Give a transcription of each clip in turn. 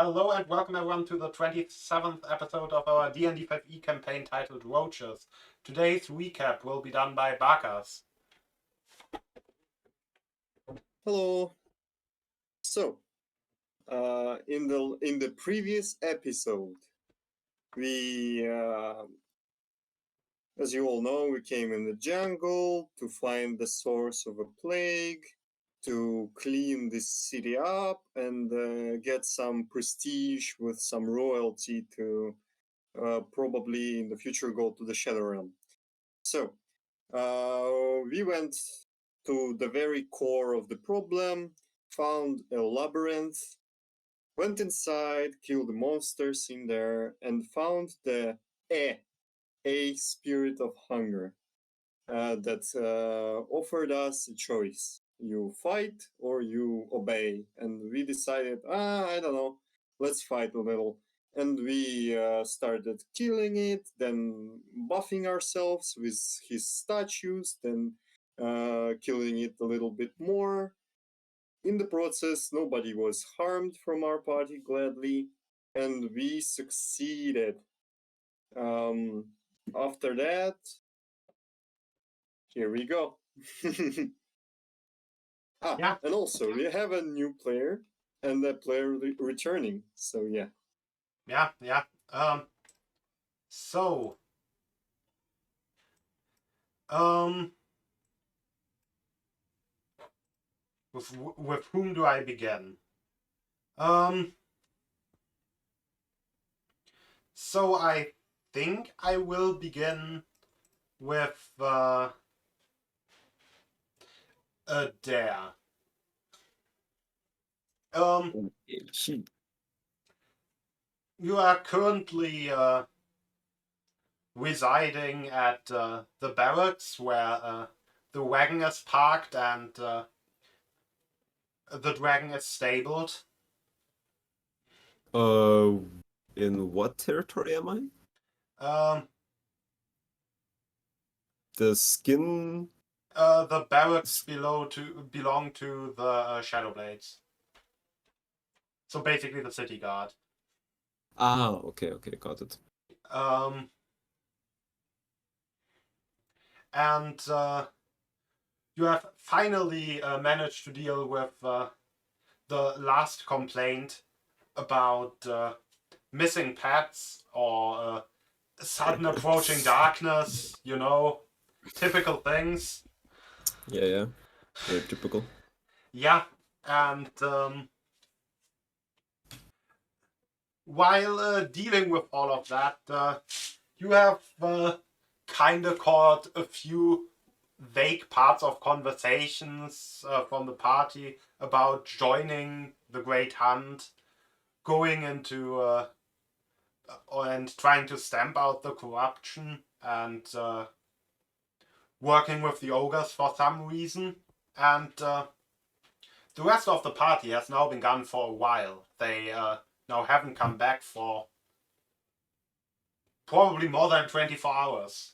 Hello and welcome everyone to the 27th episode of our D&D 5e campaign titled Roaches. Today's recap will be done by Bakas. Hello. So, in the previous episode, we, as you all know, we came in the jungle to find the source of a plague, to clean this city up, and get some prestige with some royalty to probably in the future go to the Shadow Realm. So, we went to the very core of the problem, found a labyrinth, went inside, killed the monsters in there, and found the a spirit of hunger that offered us a choice. You fight or you obey. And we decided, I don't know, let's fight a little. And we started killing it, then buffing ourselves with his statues, then killing it a little bit more. In the process, nobody was harmed from our party, gladly, and we succeeded. After that, here we go. Yeah. And also, we have a new player and a player returning, so yeah. Yeah. So, with whom do I begin? So I think I will begin with Adair. You are currently residing at the barracks where the wagon is parked and the dragon is stabled. In what territory am I? Um, The skin. the barracks belong to the Shadowblades. So basically the city guard. Okay, got it. And you have finally managed to deal with the last complaint about missing pets or sudden approaching darkness, typical things. Yeah. Very typical. Yeah, and while dealing with all of that, you have kind of caught a few vague parts of conversations from the party about joining the Great Hunt, going into and trying to stamp out the corruption, and working with the ogres for some reason. And the rest of the party has now been gone for a while. They now haven't come back for probably more than 24 hours.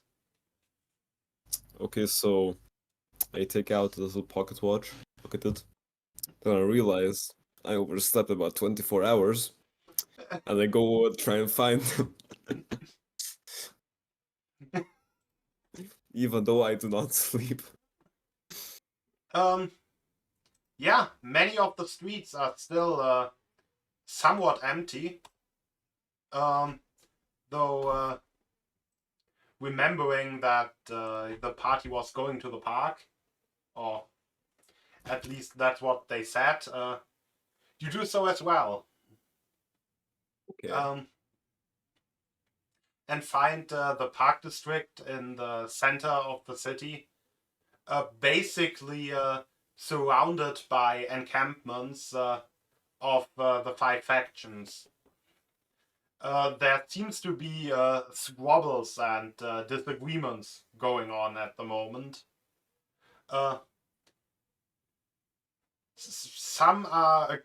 Okay, so I take out the little pocket watch, look at it. Then I realize I overslept about 24 hours. And I go try and find them. Even though I do not sleep. Yeah, many of the streets are still somewhat empty. Though remembering that the party was going to the park, or at least that's what they said, you do so as well. Okay. And find the park district in the center of the city, basically surrounded by encampments of the five factions. There seems to be squabbles and disagreements going on at the moment. Some are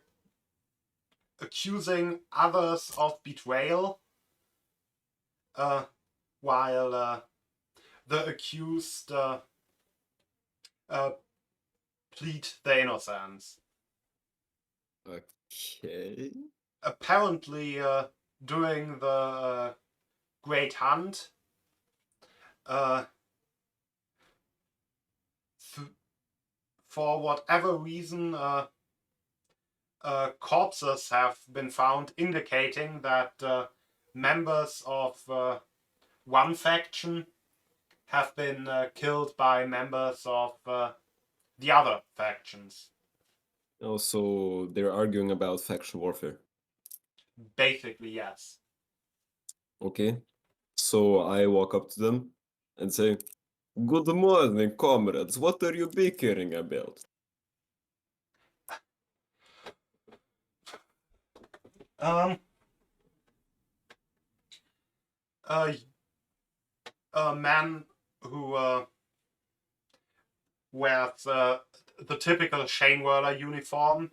accusing others of betrayal, while the accused plead their innocence. Okay. apparently during the Great Hunt, uh, for whatever reason, corpses have been found indicating that members of one faction have been killed by members of the other factions. Also, they're arguing about faction warfare. Basically, yes. Okay. So I walk up to them and say, "Good morning, comrades. What are you bickering about?" Um, a man who wears the typical Shane Whirler uniform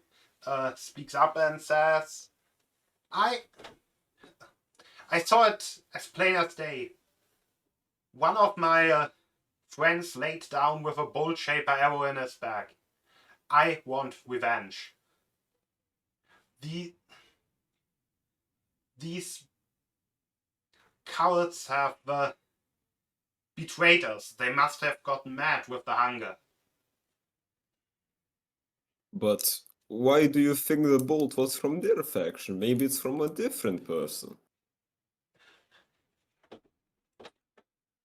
speaks up and says, I saw it as plain as day. One of my friends laid down with a bolt shaper arrow in his back. I want revenge. These cowards have betrayed us. They must have gotten mad with the hunger. But why do you think the bolt was from their faction? Maybe it's from a different person.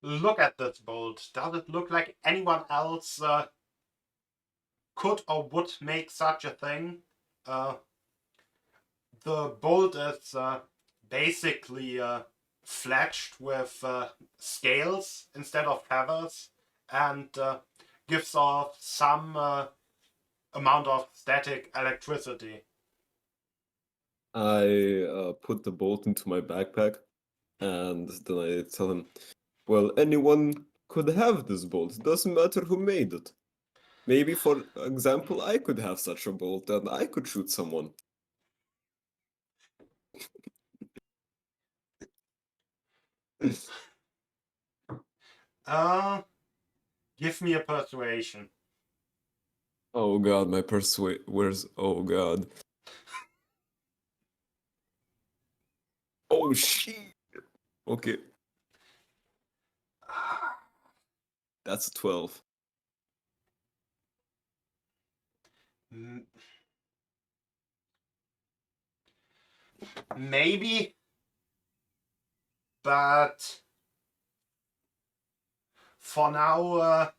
Look at this bolt. Does it look like anyone else could or would make such a thing? The bolt is basically fletched with scales instead of feathers and gives off some amount of static electricity. I put the bolt into my backpack and then I tell him, well, anyone could have this bolt. It doesn't matter who made it. Maybe, for example, I could have such a bolt and I could shoot someone. Give me a persuasion. Oh god, my persuade. Where's. Oh god. Oh shit. Okay, that's a 12. Maybe, but for now,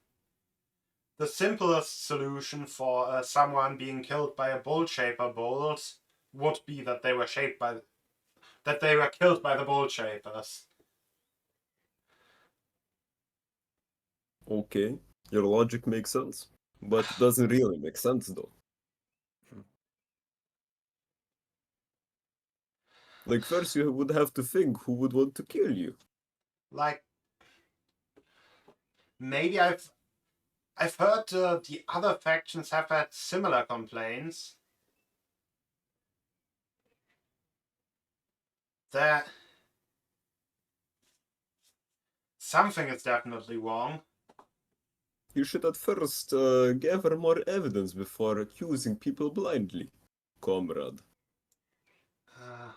the simplest solution for someone being killed by a bolt shaper bolt would be that they were killed by the bolt shapers. Okay, your logic makes sense, but it doesn't really make sense though. Like, first you would have to think who would want to kill you. Like, maybe I've heard the other factions have had similar complaints. That something is definitely wrong. You should at first gather more evidence before accusing people blindly, comrade. Uh,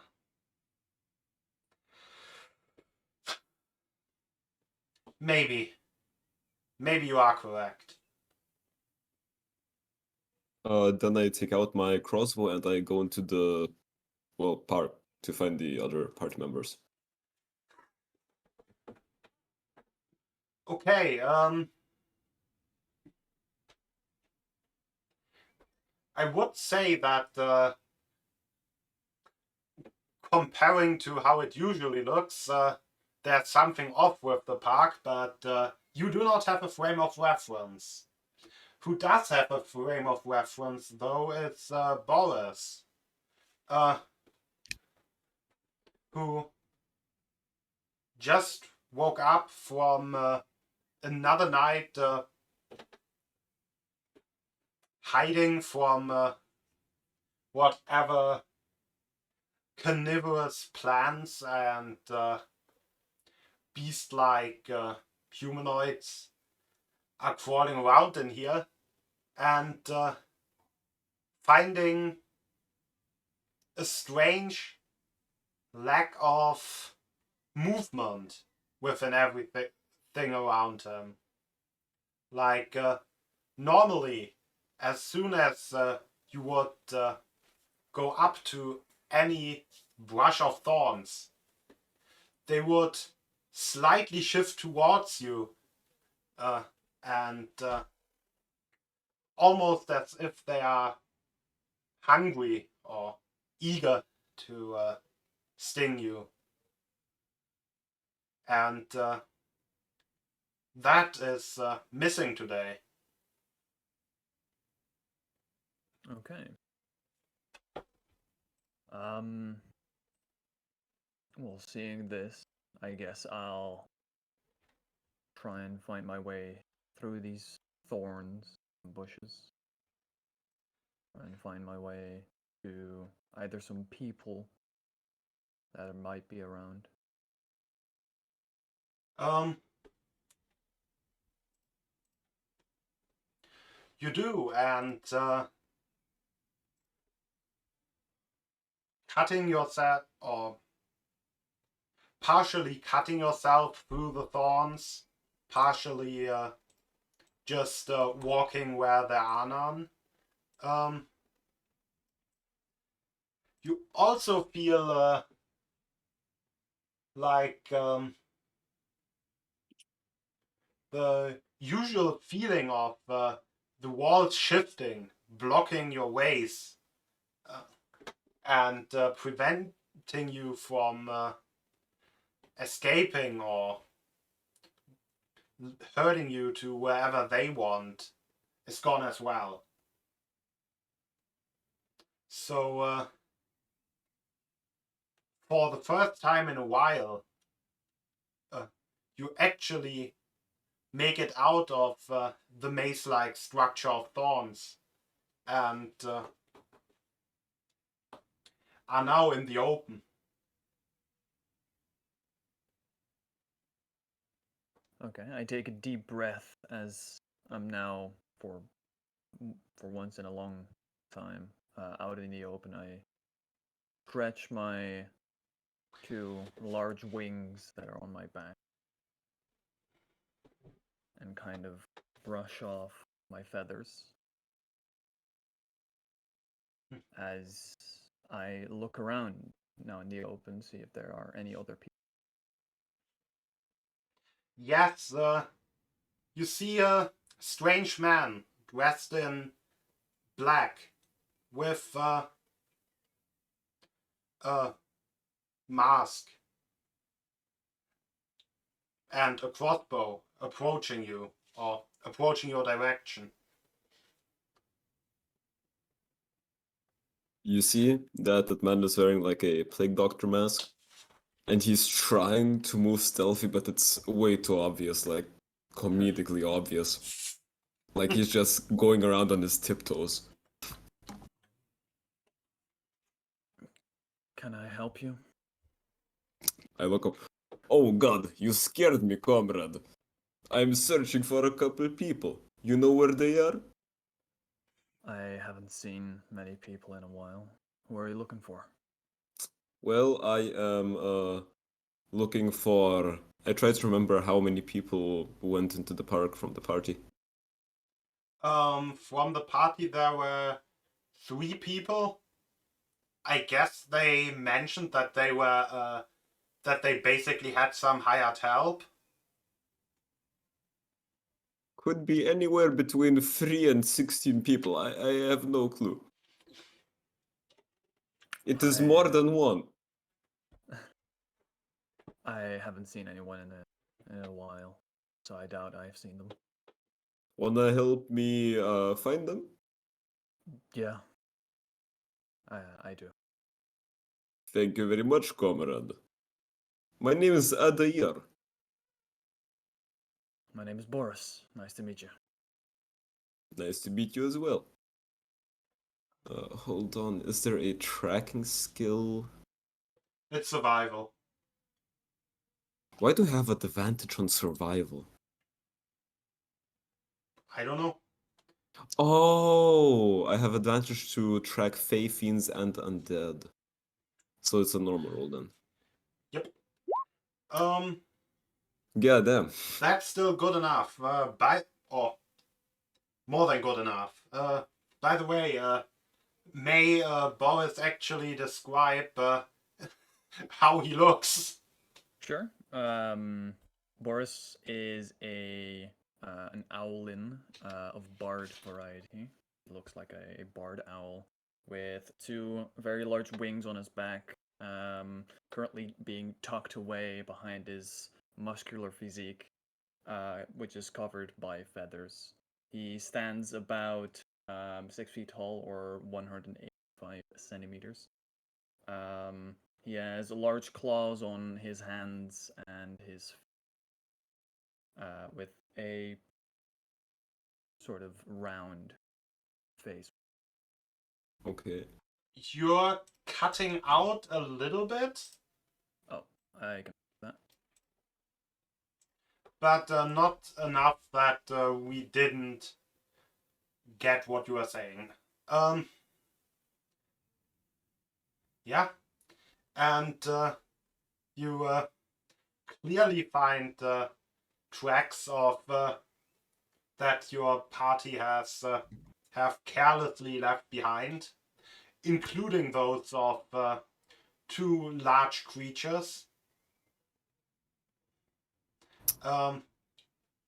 maybe you are correct. Then I take out my crossbow and I go into the, well, park to find the other party members. Okay, I would say that comparing to how it usually looks, there's something off with the park, but you do not have a frame of reference. Who does have a frame of reference, though, is Boris, who just woke up from another night hiding from whatever carnivorous plants and beast-like humanoids are crawling around in here, and finding a strange lack of movement within everything around him. Like, normally, as soon as you would go up to any brush of thorns, they would slightly shift towards you and almost as if they are hungry or eager to sting you. And that is missing today. Okay. Well, seeing this, I guess I'll try and find my way through these thorns and bushes. Try and find my way to either some people that might be around. You do, and cutting yourself or partially cutting yourself through the thorns, partially just walking where there are none. You also feel like the usual feeling of the walls shifting, blocking your ways, and preventing you from escaping or hurting you to wherever they want is gone as well. So, for the first time in a while, you actually make it out of the maze-like structure of thorns and are now in the open. Okay, I take a deep breath as I'm now, for once in a long time, out in the open. I stretch my two large wings that are on my back and kind of brush off my feathers as I look around now in the open, see if there are any other people. Yes, you see a strange man dressed in black with a mask and a crossbow approaching you or approaching your direction. You see that man is wearing like a plague doctor mask, and he's trying to move stealthy, but it's way too obvious, like comedically obvious. Like he's just going around on his tiptoes. Can I help you? I look up. Oh god, you scared me, comrade. I'm searching for a couple people. You know where they are? I haven't seen many people in a while. Who are you looking for? Well, I am looking for. I try to remember how many people went into the park from the party. From the party there were 3 people. I guess they mentioned that they were that they basically had some hired help. Could be anywhere between 3 and 16 people. I have no clue. It is more than one. I haven't seen anyone in a while, so I doubt I've seen them. Wanna help me find them? Yeah, I do. Thank you very much, comrade. My name is Adair. My name is Boris. Nice to meet you. Nice to meet you as well. Hold on, is there a tracking skill? It's survival. Why do I have advantage on survival? I don't know. Oh, I have advantage to track Fey Fiends and Undead. So it's a normal roll then. Yep. God damn. That's still good enough. More than good enough. By the way, may Boris actually describe how he looks? Sure. Boris is an owlin of bard variety. He looks like a bard owl with two very large wings on his back, currently being tucked away behind his muscular physique, which is covered by feathers. He stands about 6 feet tall or 185 centimeters. He has large claws on his hands and his with a sort of round face. Okay. You're cutting out a little bit, Oh, I can do that. but not enough that we didn't get what you are saying. Yeah, and you clearly find tracks of that your party has have carelessly left behind, including those of two large creatures.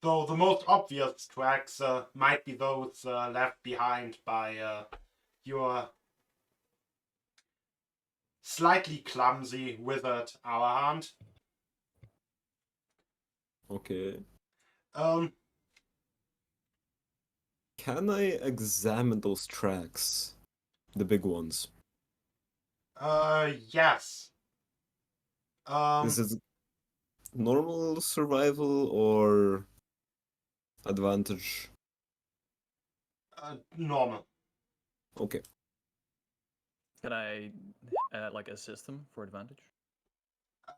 Though the most obvious tracks might be those left behind by your slightly clumsy wizard Arahant. Okay. Um, Can I examine those tracks? The big ones. yes. Is it normal survival or advantage? Normal. Okay. Can I like assist him for advantage?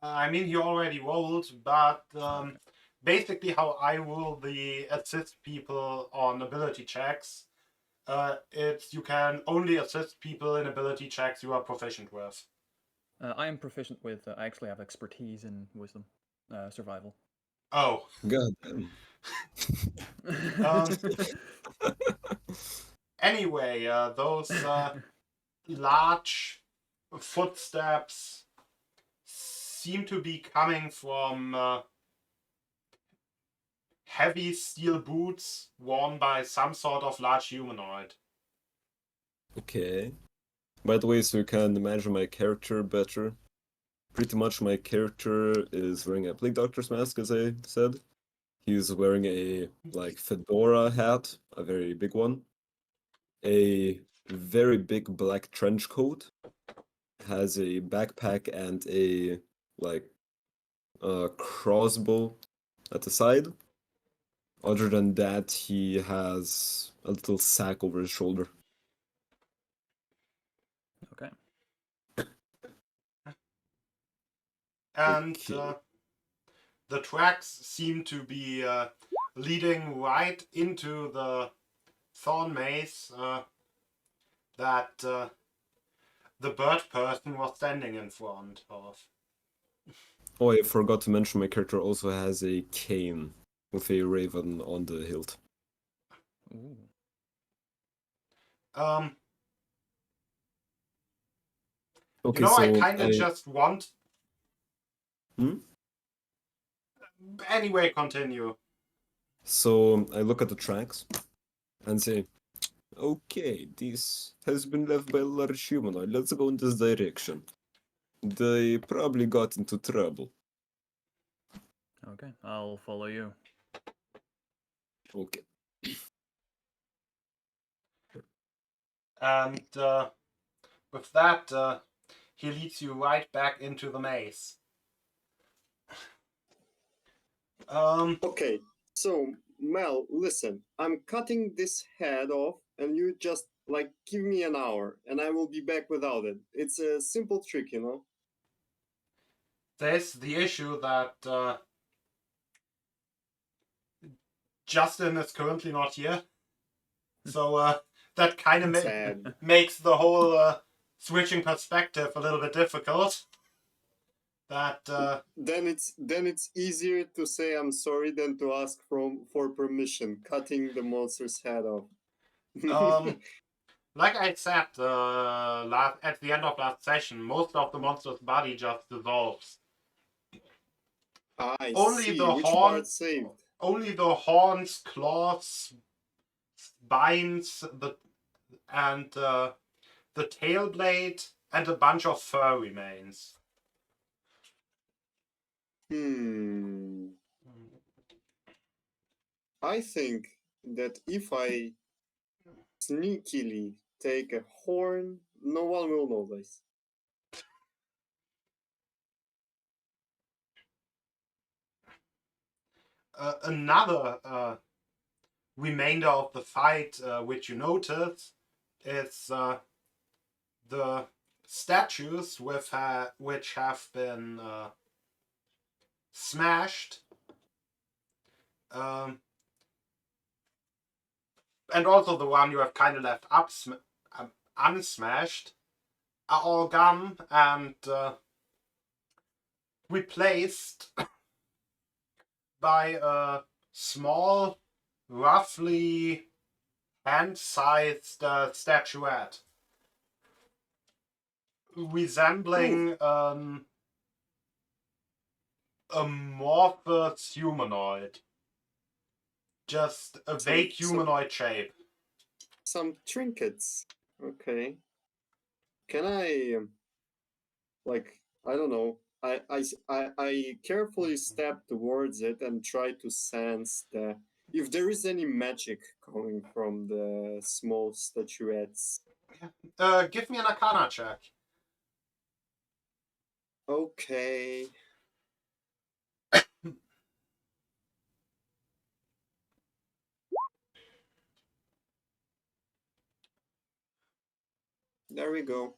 I mean, you already rolled, but Okay. basically how I rule the assist people on ability checks, it's you can only assist people in ability checks you are proficient with. I am proficient with. I actually have expertise in wisdom, survival. Oh, God damn. Um, anyway, those large footsteps seem to be coming from heavy steel boots worn by some sort of large humanoid. Okay. By the way, so you can imagine my character better. Pretty much my character is wearing a plague doctor's mask, as I said. He's wearing a like fedora hat, a very big one. A very big black trench coat. Has a backpack and a like crossbow at the side. Other than that, he has a little sack over his shoulder. Okay. And Okay. the tracks seem to be leading right into the thorn maze that the bird person was standing in front of. Oh, I forgot to mention my character also has a cane with a raven on the hilt. Ooh. Um, Okay, I so kind of just want. Hmm? Anyway, continue. So I look at the tracks and say, okay, this has been left by a large humanoid. Let's go in this direction. They probably got into trouble. Okay. I'll follow you. Okay. And with that, he leads you right back into the maze. Okay, so Mel, listen, I'm cutting this head off, and you just like give me an hour, and I will be back without it. It's a simple trick, you know. There's the issue that Justin is currently not here. So that kind of Sad. makes the whole switching perspective a little bit difficult. That Then it's easier to say I'm sorry than to ask for permission, cutting the monster's head off. like I said at the end of last session, most of the monster's body just dissolves. I Only see. the Which horn, part saved? only the horns, claws, spines, and the tail blade and a bunch of fur remains. I think that if I sneakily take a horn, no one will notice. Another remainder of the fight which you notice is the statues which have been smashed, and also the one you have kind of left unsmashed, are all gone and replaced by a small, roughly hand-sized statuette resembling amorphous humanoid. Just a vague humanoid shape. Some trinkets. Okay. Can I, I don't know. I carefully step towards it and try to sense if there is any magic coming from the small statuettes. Give me an Arcana check. Okay. There we go.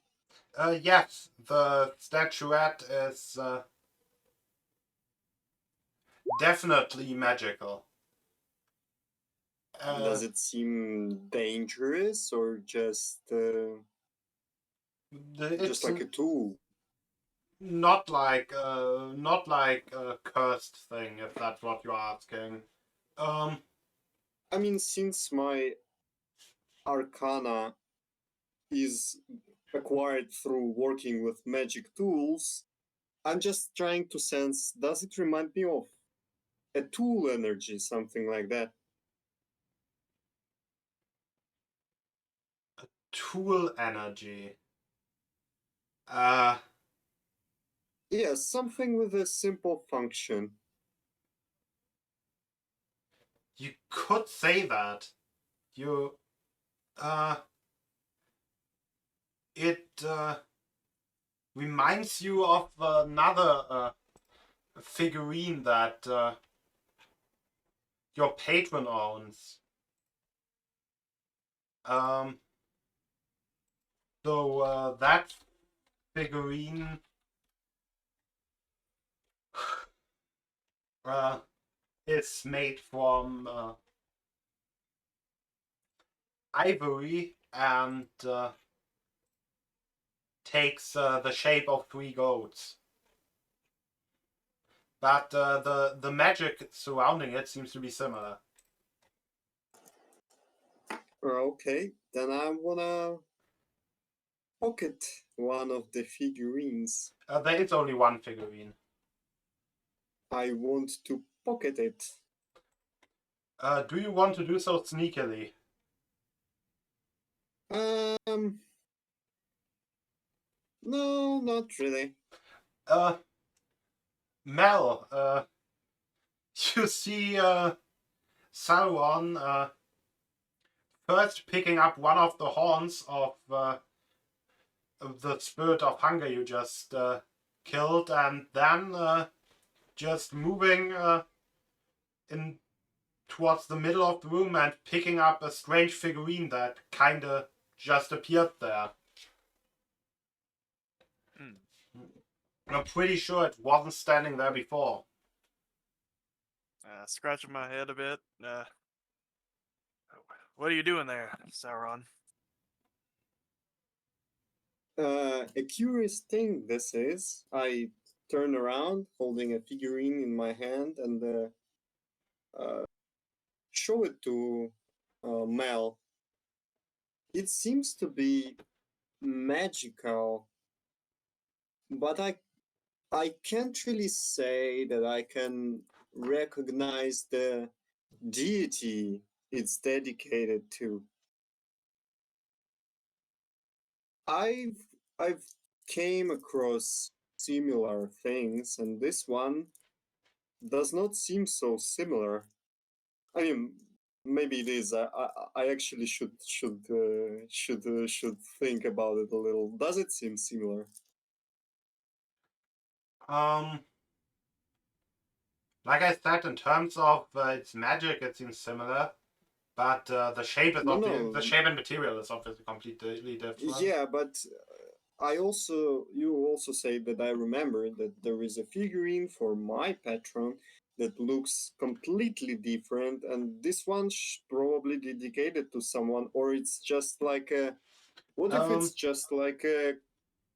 Yes, the statuette is definitely magical. Does it seem dangerous or just like a tool? Not like a cursed thing, if that's what you're asking. I mean, since my Arcana is acquired through working with magic tools, I'm just trying to sense, does it remind me of a tool energy, something like that? Tool energy. Yeah, something with a simple function. You could say that. It reminds you of another figurine that your patron owns. So that figurine is made from ivory and takes the shape of 3 goats. But the magic surrounding it seems to be similar. Okay, then I wanna pocket one of the figurines. There is only one figurine. I want to pocket it. Do you want to do so sneakily? No, not really. Mel, you see Sauron first picking up one of the horns of the spirit of hunger you just killed, and then just moving in towards the middle of the room and picking up a strange figurine that kinda just appeared there. I'm pretty sure it wasn't standing there before. Scratching my head a bit. What are you doing there, Sauron? A curious thing this is. I turn around, holding a figurine in my hand, and show it to Mel. It seems to be magical, but I can't really say that I can recognize the deity it's dedicated to. I've I've came across similar things, and this one does not seem so similar. I mean, maybe it is. I actually should think about it a little. Does it seem similar? Um, like I said, in terms of its magic, it seems similar, but the shape is No, the no. shape and material is obviously completely different. Yeah, but you also say that I remember that there is a figurine for my patron that looks completely different, and this one's probably dedicated to someone, or it's just like a. What if it's Um, just like a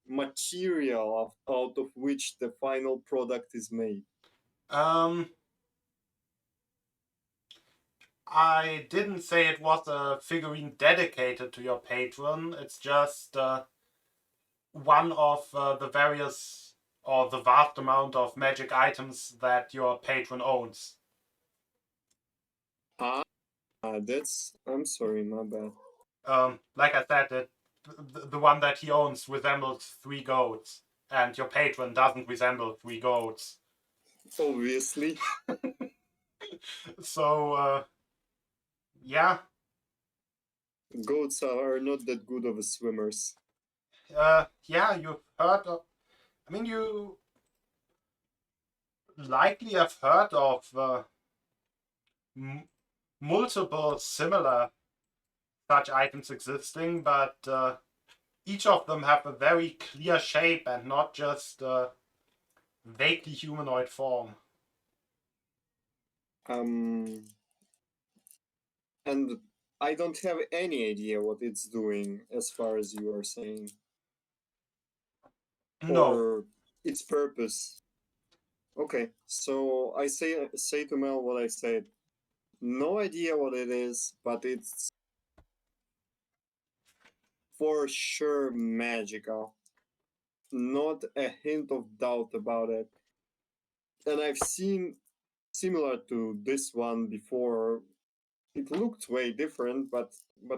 material out of which the final product is made? um, I didn't say it was a figurine dedicated to your patron. It's just one of the various or the vast amount of magic items that your patron owns. Ah, that's. I'm sorry, my bad. Like I said, the one that he owns resembles three goats, and your patron doesn't resemble three goats. Obviously. So, yeah, Goats are not that good of swimmers. yeah, you've heard of. I mean, you likely have heard of m- multiple similar such items existing, but each of them have a very clear shape and not just vaguely humanoid form. Um, and I don't have any idea what it's doing as far as you are saying, No. or its purpose. Okay, so I say to Mel what I said. No idea what it is, but it's for sure magical. Not a hint of doubt about it. And I've seen similar to this one before. It looked way different, but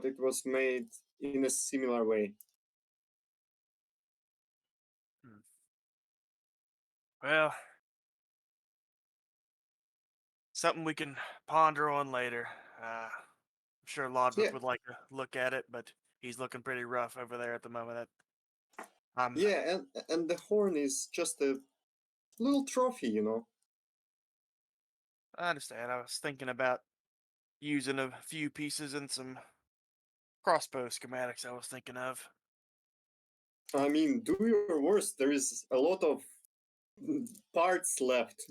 it was made in a similar way. Well, something we can ponder on later. I'm sure Lodbrok Yeah, would like to look at it, but he's looking pretty rough over there at the moment. I'm yeah, and the horn is just a little trophy, you know. I understand. I was thinking about using a few pieces and some crossbow schematics I was thinking of. I mean, do your worst. There is a lot of parts left.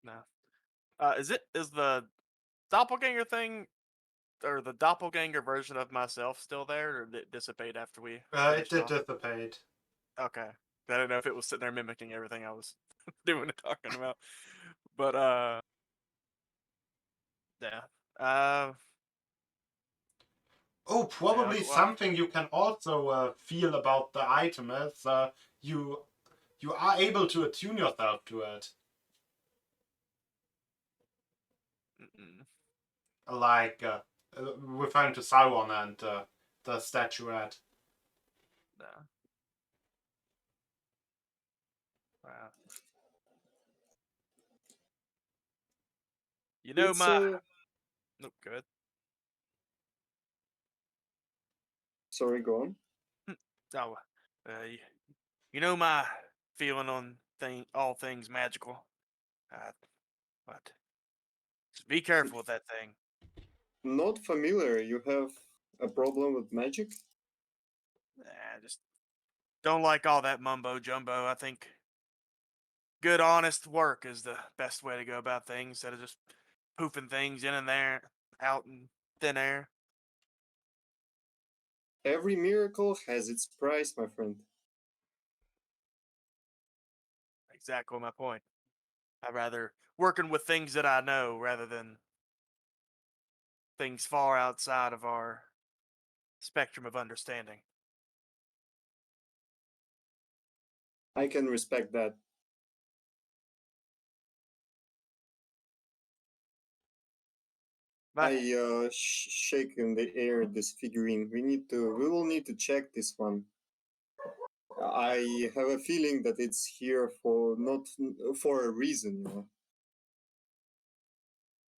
No. Is the doppelganger thing or the doppelganger version of myself still there, or did it dissipate after we It finished did off? dissipate. Okay. I don't know if it was sitting there mimicking everything I was doing and talking about. But yeah. Uh Oh, yeah, probably well, something you can also feel about the item is you you are able to attune yourself to it. mm-mm, Like referring to Sauron and the statuette. no. Wow. You know It's my nope, good. sorry, go on. Oh, you, you know my feeling on all things magical. Uh, but just be careful with that thing. Not familiar. You have a problem with magic? Just don't like all that mumbo jumbo. I think good, honest work is the best way to go about things instead of just poofing things in and there, out in thin air. Every miracle has its price, my friend. Exactly my point. I'd rather working with things that I know rather than things far outside of our spectrum of understanding. I can respect that. But I shake in the air this figurine. We will need to check this one. I have a feeling that it's here for not for a reason, you know.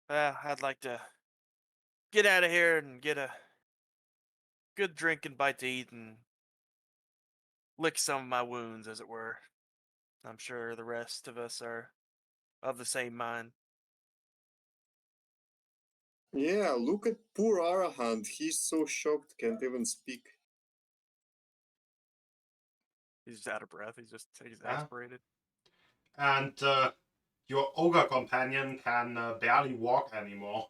I'd like to get out of here and get a good drink and bite to eat and lick some of my wounds, as it were. I'm sure the rest of us are of the same mind. Yeah, look at poor Arahant. He's so shocked, can't even speak. He's just out of breath. He's just Yeah. exasperated. And your ogre companion can barely walk anymore.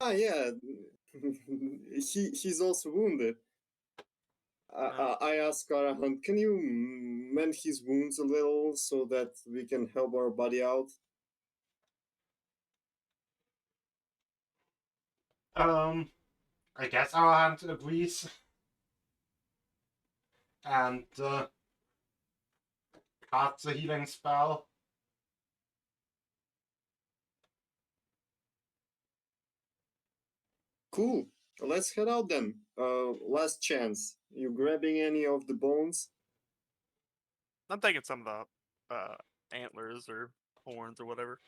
Ah, yeah. He's also wounded. Well, I asked Arahant, can you mend his wounds a little so that we can help our buddy out? I guess our hand agrees. And casts a healing spell. Cool. Let's head out then. Last chance. You grabbing any of the bones? I'm taking some of the antlers or horns or whatever.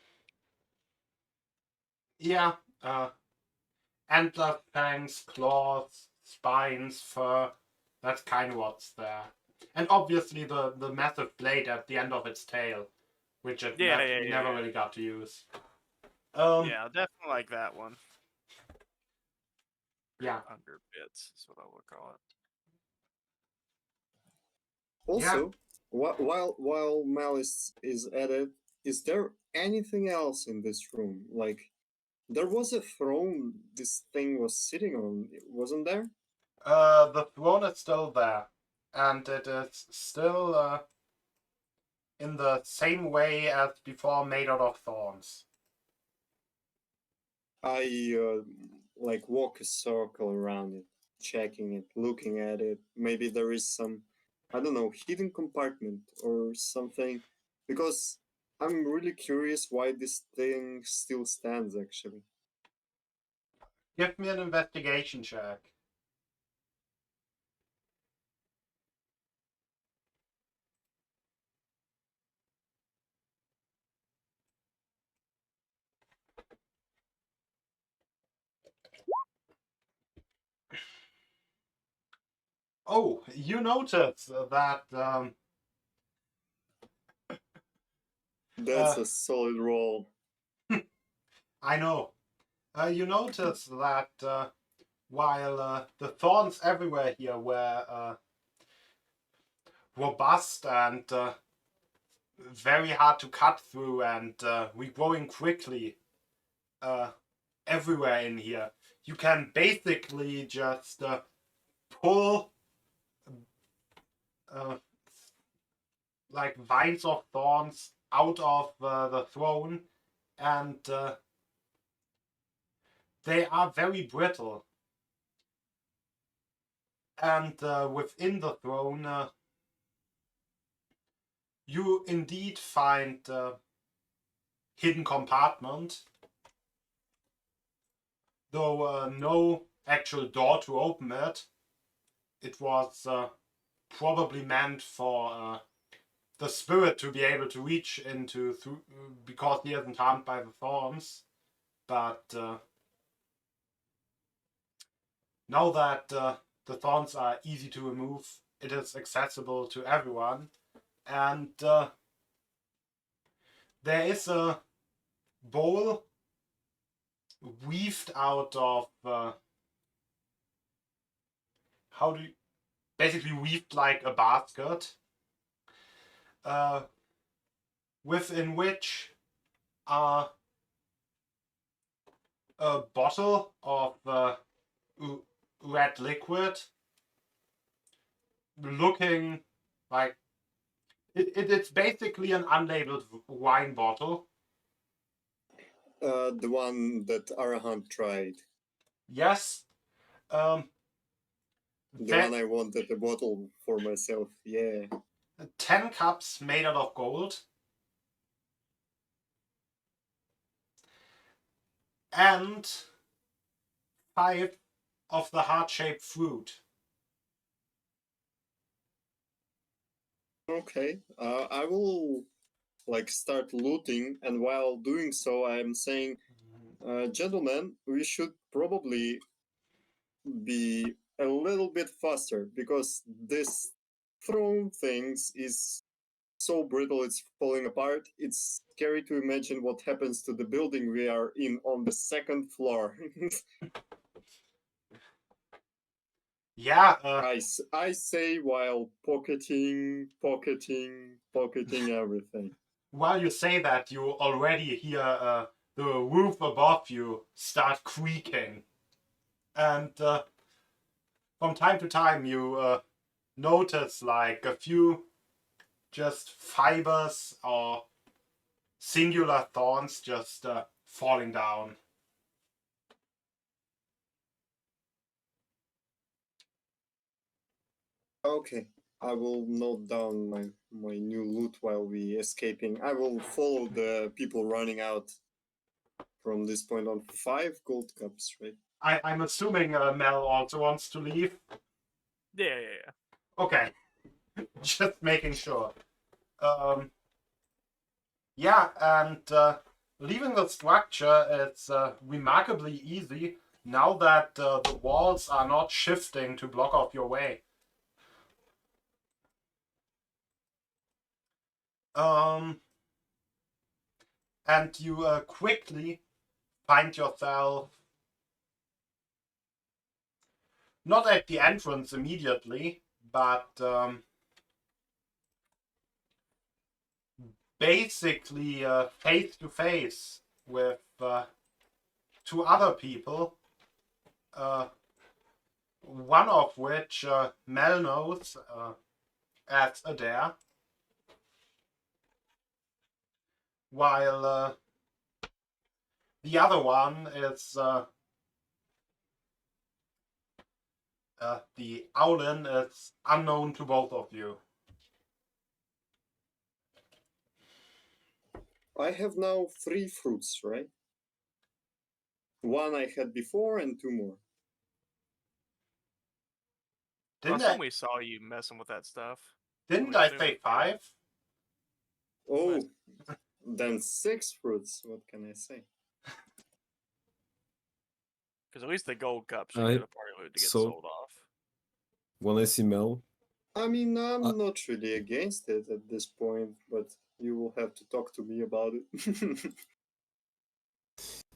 Yeah, antler, fangs, claws, spines, fur. That's kind of what's there. And obviously the massive blade at the end of its tail, which Yeah, we never really got to use. Yeah, definitely like that one. Yeah. 100 bits is what I would call it. Also, while Malice is at it, is there anything else in this room? Like, there was a throne this thing was sitting on, wasn't there? The throne is still there, and it is still in the same way as before, made out of thorns. I like walk a circle around it, checking it, looking at it. Maybe there is some, I don't know, hidden compartment or something. Because I'm really curious why this thing still stands, actually. Give me an investigation check. Oh, you notice that That's a solid roll. I know. You notice that while the thorns everywhere here were robust and very hard to cut through and regrowing quickly everywhere in here, you can basically just pull uh, like vines of thorns out of the throne, and they are very brittle. And within the throne, you indeed find hidden compartment, though no actual door to open it. It was probably meant for the spirit to be able to reach into because he isn't harmed by the thorns. But now that the thorns are easy to remove, it is accessible to everyone, and there is a bowl weaved out of how do you basically weaved like a basket, uh, within which are a bottle of red liquid, looking like it's basically an unlabeled wine bottle. The one that Arahant tried. Yes. Um, The one I wanted a bottle for myself. Yeah. 10 cups made out of gold. And 5 of the heart-shaped fruit. Okay. I will like start looting, and while doing so, I am saying, gentlemen, we should probably be a little bit faster because this throne things is so brittle it's falling apart. It's scary to imagine what happens to the building we are in on the second floor. Yeah, I say while pocketing everything. while you say that, you already hear the roof above you start creaking. And from time to time, you notice like a few just fibers or singular thorns just falling down. Okay, I will note down my new loot while we escaping. I will follow the people running out from this point on. 5 gold cups, right? I'm assuming Mel also wants to leave. Yeah. Okay, just making sure. Yeah, and leaving the structure is remarkably easy now that the walls are not shifting to block off your way. And you quickly find yourself not at the entrance immediately, but basically face to face with 2 other people, one of which Mel knows as Adair, while the other one is the Owlin is unknown to both of you. I have now 3 fruits, right? 1 I had before and 2 more. Didn't Last time I, we saw you messing with that stuff. didn't we I assumed say you- 5? Oh, then 6 fruits. What can I say? Because at least the gold cups are I- good a party loot to get so- sold off. When I see Mel, I mean, I'm not really against it at this point, but you will have to talk to me about it.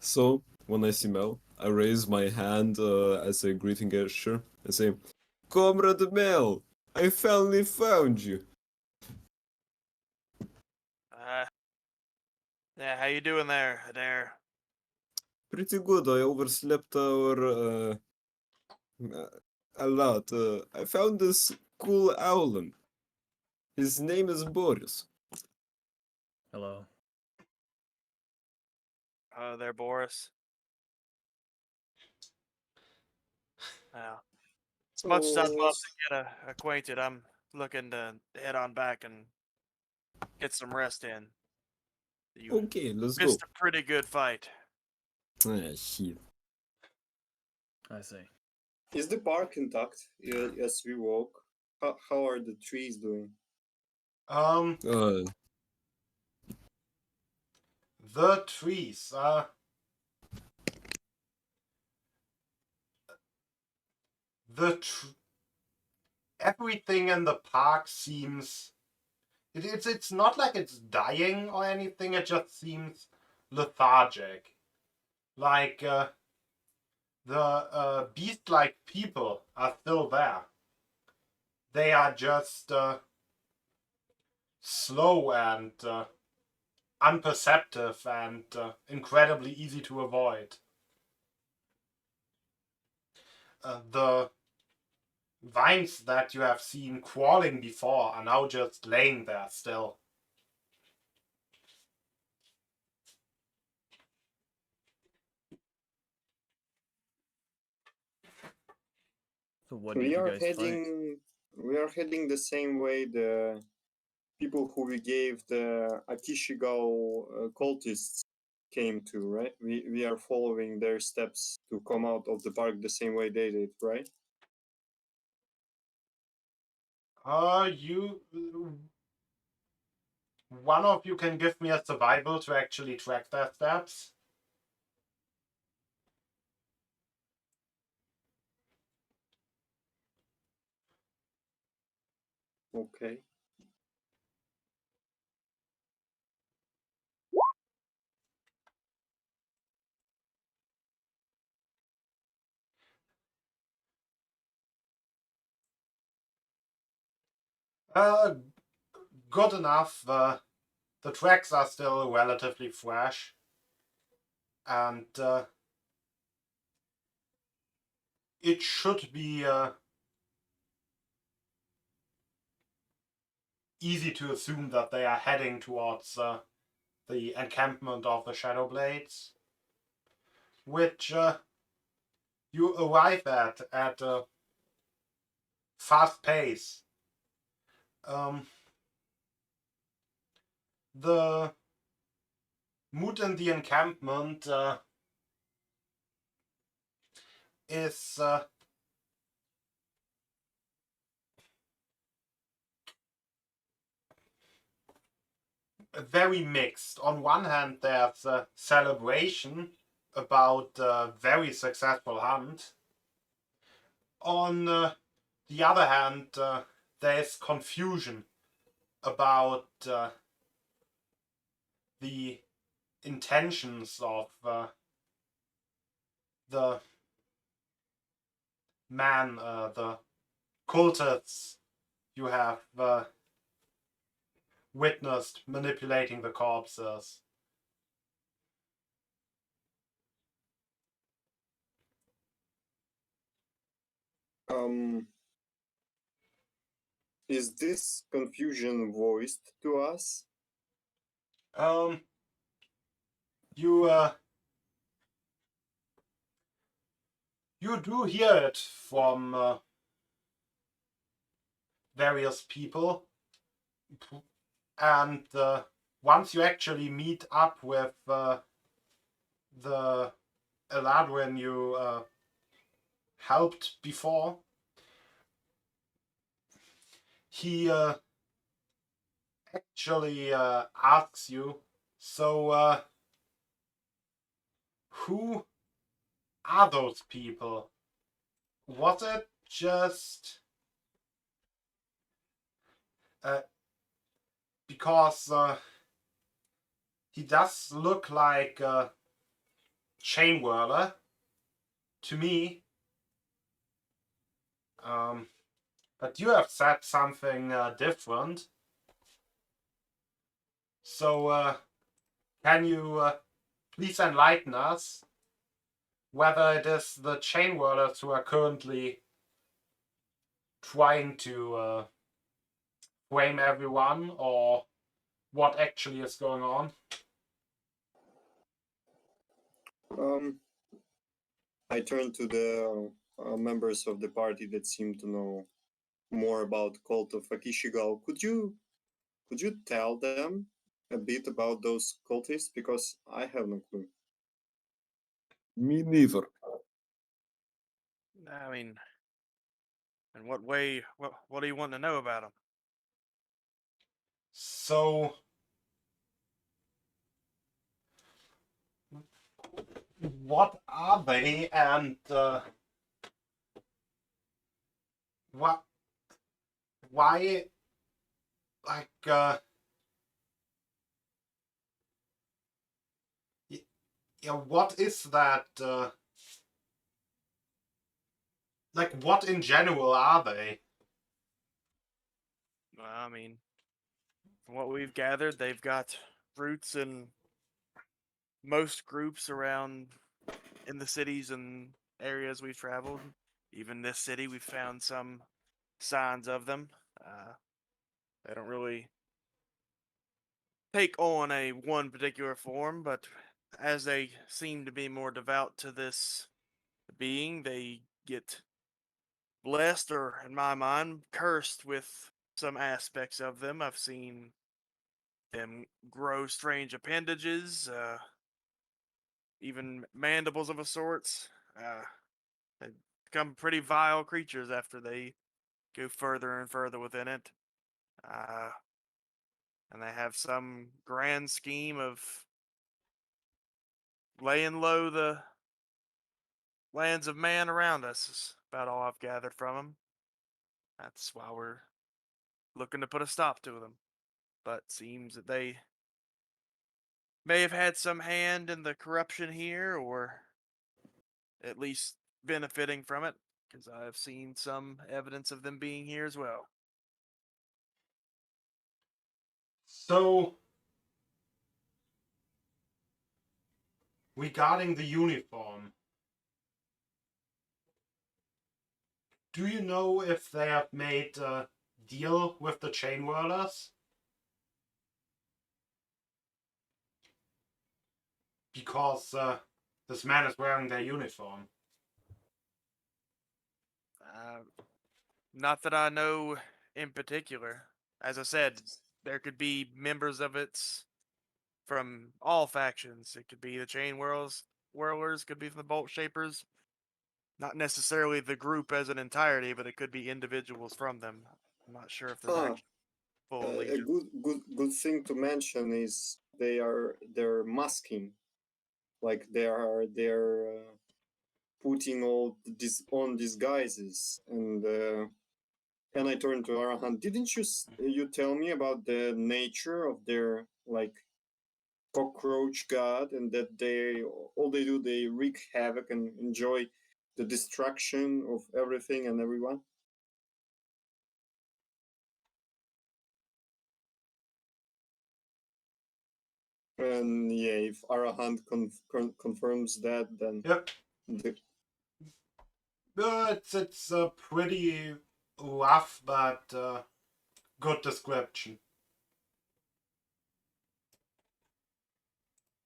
so when I see Mel, I raise my hand as a greeting gesture and say, "Comrade Mel, I finally found you." Yeah, how you doing there, Adair? Pretty good. I overslept a lot. I found this cool owlin. His name is Boris. Hello. There, Boris. Well, as much as I'd love to get acquainted, I'm looking to head on back and get some rest in. You Okay, let's go. missed a pretty good fight. Ah, shit. I see. Is the park intact as we walk? How are the trees doing? Uh, The trees. Everything in the park seems. It's not like it's dying or anything. It just seems lethargic. Like the beast-like people are still there. They are just slow and unperceptive and incredibly easy to avoid. The vines that you have seen crawling before are now just laying there still. So what did We you are guys fight? heading the same way the people who we gave the Akishigal cultists came to, right? We are following their steps to come out of the park the same way they did, right? One of you can give me a survival to actually track their steps. Okay. Good enough. The tracks are still relatively fresh. And it should be easy to assume that they are heading towards the encampment of the Shadowblades, which you arrive at a fast pace. The mood in the encampment is very mixed. On one hand, there's a celebration about a very successful hunt. On the other hand, there's confusion about the intentions of the man, the cultists you have witnessed manipulating the corpses. Is this confusion voiced to us? You you do hear it from various people, and once you actually meet up with the Eladrin you helped before, he actually asks you, so who are those people? Was it just because he does look like a chain whirler to me, but you have said something different. So can you please enlighten us whether it is the chain whirlers who are currently trying to frame everyone, or what actually is going on? I turn to the members of the party that seem to know more about cult of Akishigal. Could you tell them a bit about those cultists, because I have no clue. Me neither. I mean, in what way? What do you want to know about them? So what are they, and what? Why? Like, yeah, what is that? Like, what in general are they? Well, I mean, from what we've gathered, they've got roots in most groups around in the cities and areas we've traveled. even this city, we've found some signs of them. They don't really take on a one particular form, but as they seem to be more devout to this being, they get blessed, or in my mind, cursed with some aspects of them. I've seen them grow strange appendages, even mandibles of a sorts. They become pretty vile creatures after they go further and further within it. Uh, and they have some grand scheme of laying low the lands of man around us, is about all I've gathered from them. That's why we're looking to put a stop to them. But seems that they may have had some hand in the corruption here, or at least benefiting from it, because I've seen some evidence of them being here as well. So, regarding the uniform, do you know if they have made a deal with the chain whirlers? Because this man is wearing their uniform. Not that I know in particular. As I said, there could be members of it from all factions. It could be the whirlers, could be from the bolt shapers. Not necessarily the group as an entirety, but it could be individuals from them. I'm not sure if there's Ah, actually full a allegiance. good thing to mention is they're masking, like they're putting all this on disguises. And I turned to Arahan. Didn't you tell me about the nature of their like cockroach god, and that they wreak havoc and enjoy the destruction of everything and everyone? And yeah, if Arahant confirms that, then Yep. the, It's a pretty rough but good description.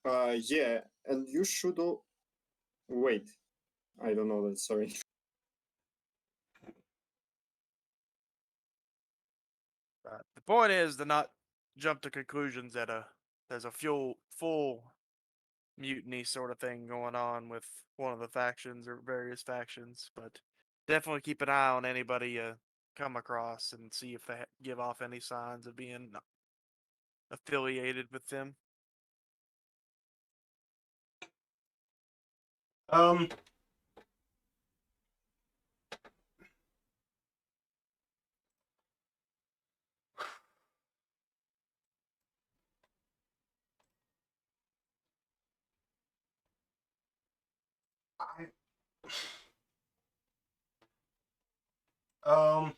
yeah, and you should wait. I don't know that. Sorry. The point is to not jump to conclusions that there's a full mutiny sort of thing going on with one of the factions or various factions, but definitely keep an eye on anybody you come across and see if they give off any signs of being affiliated with them. Um, I, um,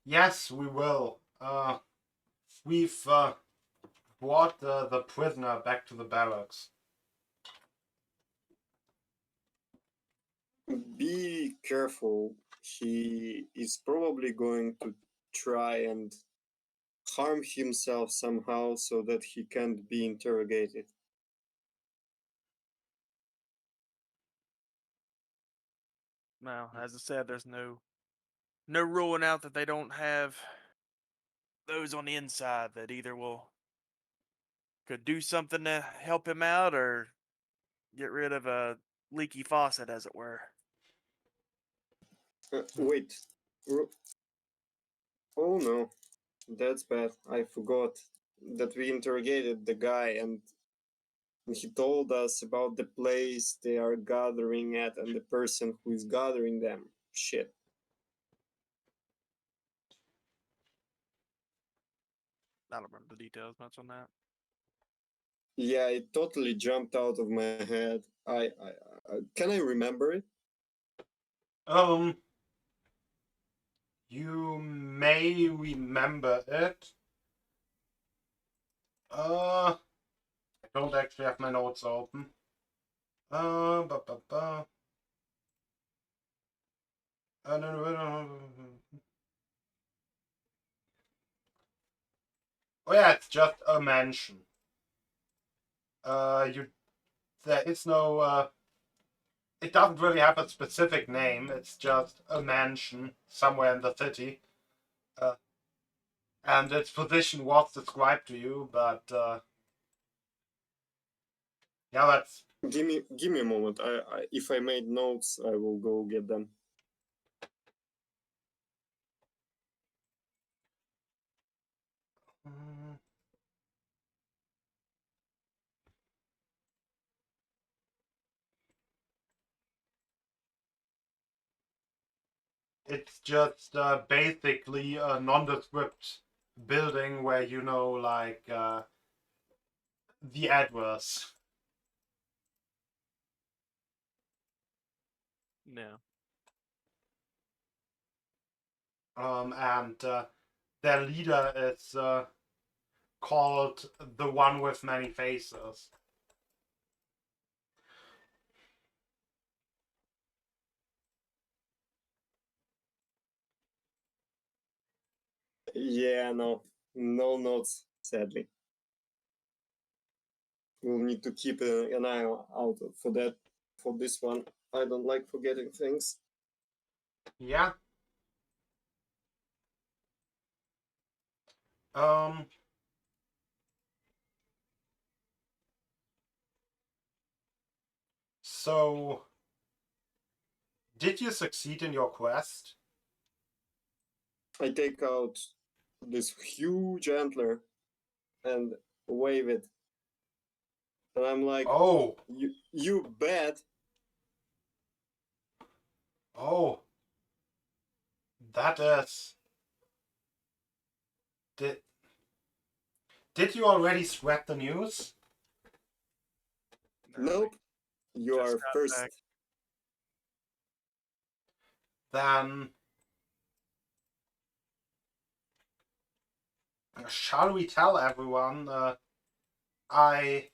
yes, we will. We've brought the prisoner back to the barracks. Be careful. He is probably going to try and harm himself somehow so that he can't be interrogated. Now, as I said, there's no ruling out that they don't have those on the inside that either could do something to help him out or get rid of a leaky faucet, as it were. Wait. Oh no, that's bad. I forgot that we interrogated the guy, and he told us about the place they are gathering at and the person who is gathering them. Shit. I don't remember the details much on that. Yeah, it totally jumped out of my head. I can I remember it? Um, you may remember it. I don't actually have my notes open. Ba, ba, ba. No. Oh yeah, it's just a mansion. There is no. It doesn't really have a specific name. It's just a mansion somewhere in the city, and its position was described to you. But yeah, that's Give me a moment. If I made notes, I will go get them. it's just basically a nondescript building where like the address. No. And their leader is called the One with Many Faces. Yeah, no notes, sadly. We'll need to keep an eye out for that. For this one, I don't like forgetting things. Yeah. Um. So, did you succeed in your quest? I take out this huge antler and wave it, and I'm like, Oh. you bet. Oh. That is. Did Did you already spread the news? No, Nope, you just are got first. back. Then shall we tell everyone? I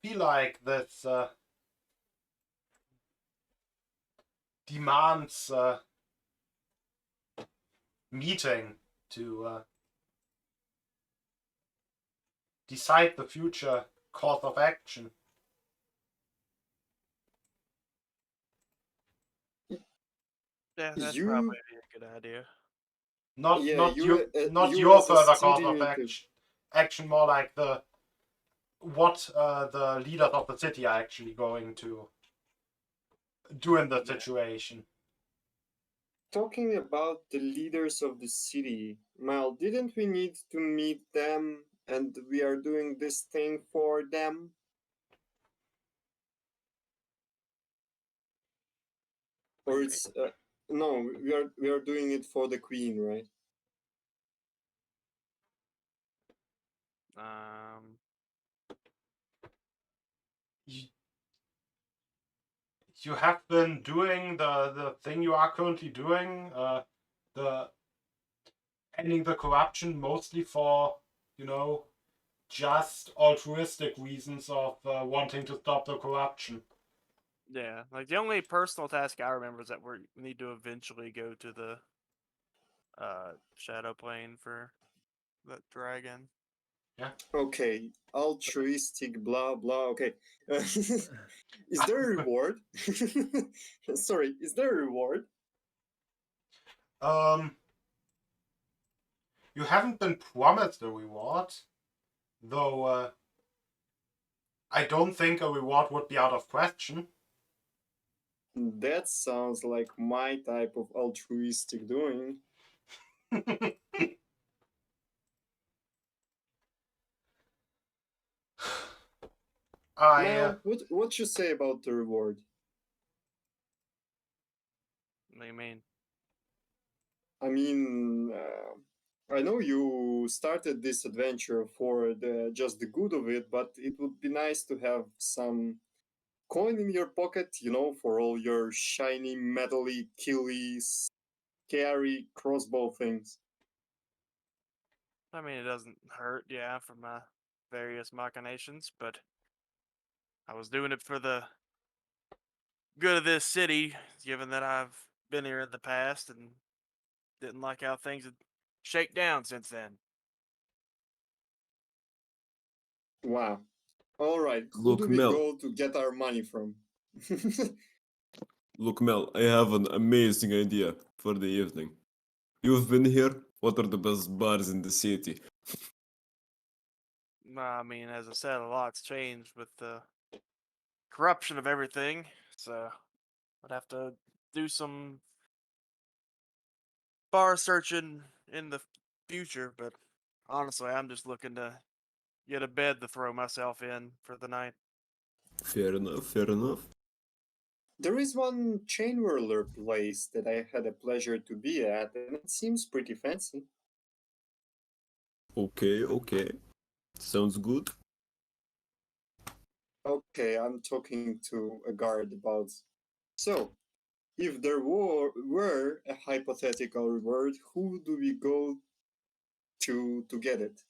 feel like this demands meeting to decide the future course of action. Yeah, that's You, probably a good idea. Not yeah, not you not you your as a further course city of need to. action, more like what the leaders of the city are actually going to do in the Yeah. situation. Talking about the leaders of the city, Mal, didn't we need to meet them and we are doing this thing for them? What do Or you it's no, we are doing it for the queen, right? mean? You, you have been doing the thing you are currently doing, the ending the corruption mostly for, you know, just altruistic reasons of wanting to stop the corruption. Yeah, like the only personal task I remember is that we need to eventually go to the shadow plane for that dragon. Okay, altruistic, blah blah. Okay, is there a reward? Sorry, is there a reward? Um, you haven't been promised a reward, though. I don't think a reward would be out of question. That sounds like my type of altruistic doing. I Mal, what you say about the reward? What do you mean? I mean, I know you started this adventure for just the good of it, but it would be nice to have some coin in your pocket, for all your shiny, metally, killy, scary crossbow things. I mean, it doesn't hurt, yeah, for my various machinations, but I was doing it for the good of this city, given that I've been here in the past and didn't like how things had shaked down since then. Wow. All right, who do Look, we Mel. go to get our money from? Look, Mel, I have an amazing idea for the evening. You've been here. What are the best bars in the city? I mean, as I said, a lot's changed with the corruption of everything, so I'd have to do some bar searching in the future, but honestly, I'm just looking to get a bed to throw myself in for the night. Fair enough, fair enough. There is one chain whirler place that I had a pleasure to be at, and it seems pretty fancy. Okay, okay. Sounds good. Okay, I'm talking to a guard about. So, if there were a hypothetical reward, who do we go to get it?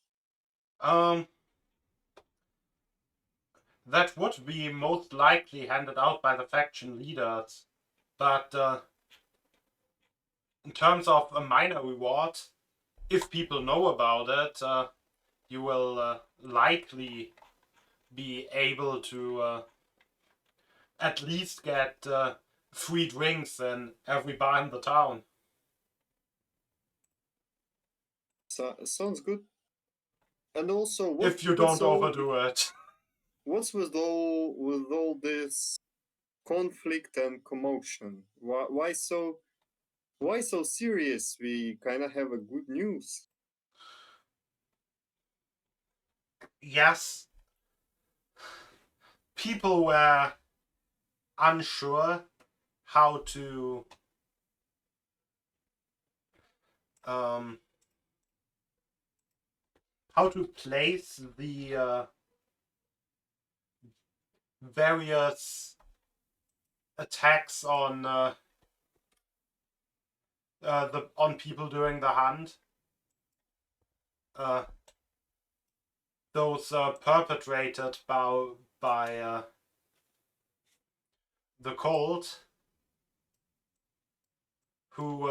That would be most likely handed out by the faction leaders. But in terms of a minor reward, if people know about it, you will likely be able to at least get free drinks in every bar in the town. So, sounds good. And also, If you don't overdo it. what's with all this conflict and commotion? Why so serious? We kind of have a good news. Yes, people were unsure how to um, place the various attacks on people during the hunt. Those perpetrated by the cult, who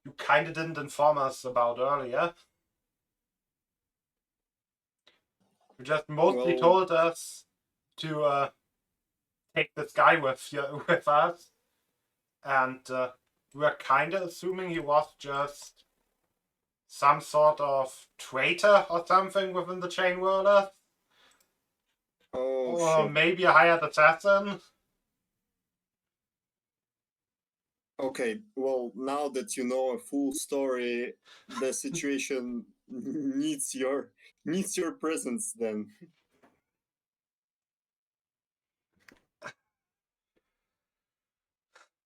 you kind of didn't inform us about earlier. You just mostly Well, told us to take this guy with us, and we're kind of assuming he was just some sort of traitor or something within the chain whirlers, oh or shit. maybe a hired assassin. Okay, well, now that you know a full story, the situation needs your presence then.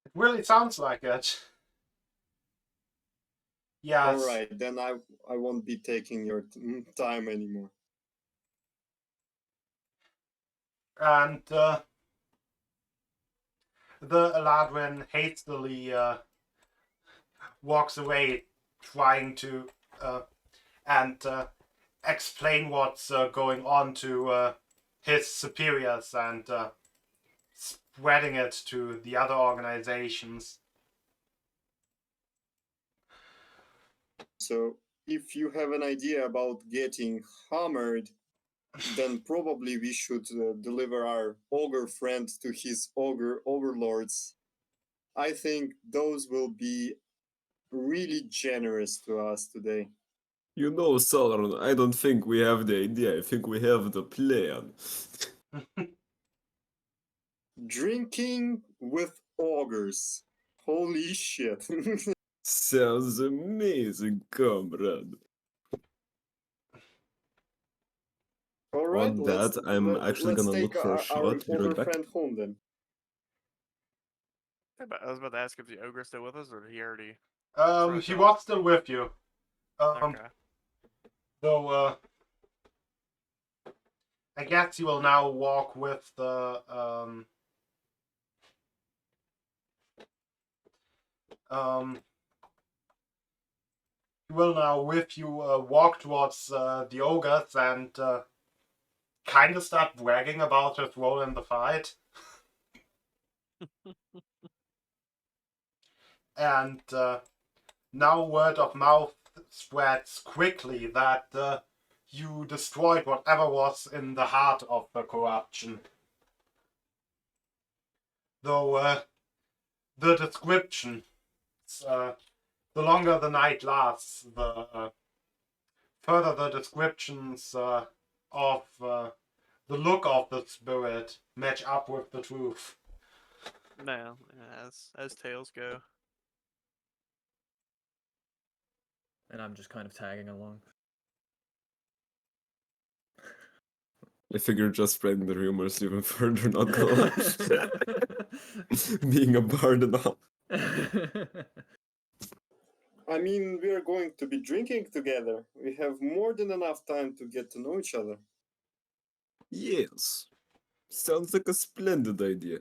It really sounds like it. All Yes, right, then I won't be taking your time anymore. and the Eladrin hastily walks away, trying to and explain what's going on to his superiors and spreading it to the other organizations. So, if you have an idea about getting hammered, then probably we should deliver our ogre friend to his ogre overlords. I think those will be really generous to us today. You know, Sauron, I don't think we have the idea. I think we have the plan. Drinking with ogres. Holy shit. Sounds amazing, comrade. All right, On that, I'm actually let's gonna take look for a our shot. Be ogre right back. friend home then. I was about to ask if the ogre's still with us, or did he already? He was still with you. Okay. Though I guess you will now walk with the he will now with you walk towards the ogres and kind of start bragging about his role in the fight. And now word of mouth spreads quickly that you destroyed whatever was in the heart of the corruption. Though the description, the longer the night lasts, the further the descriptions of the look of the spirit match up with the truth. No, as tales go. And I'm just kind of tagging along. I figure just spreading the rumors even further, not gonna lie. Being a bard and all. I mean, we are going to be drinking together. We have more than enough time to get to know each other. Yes. Sounds like a splendid idea.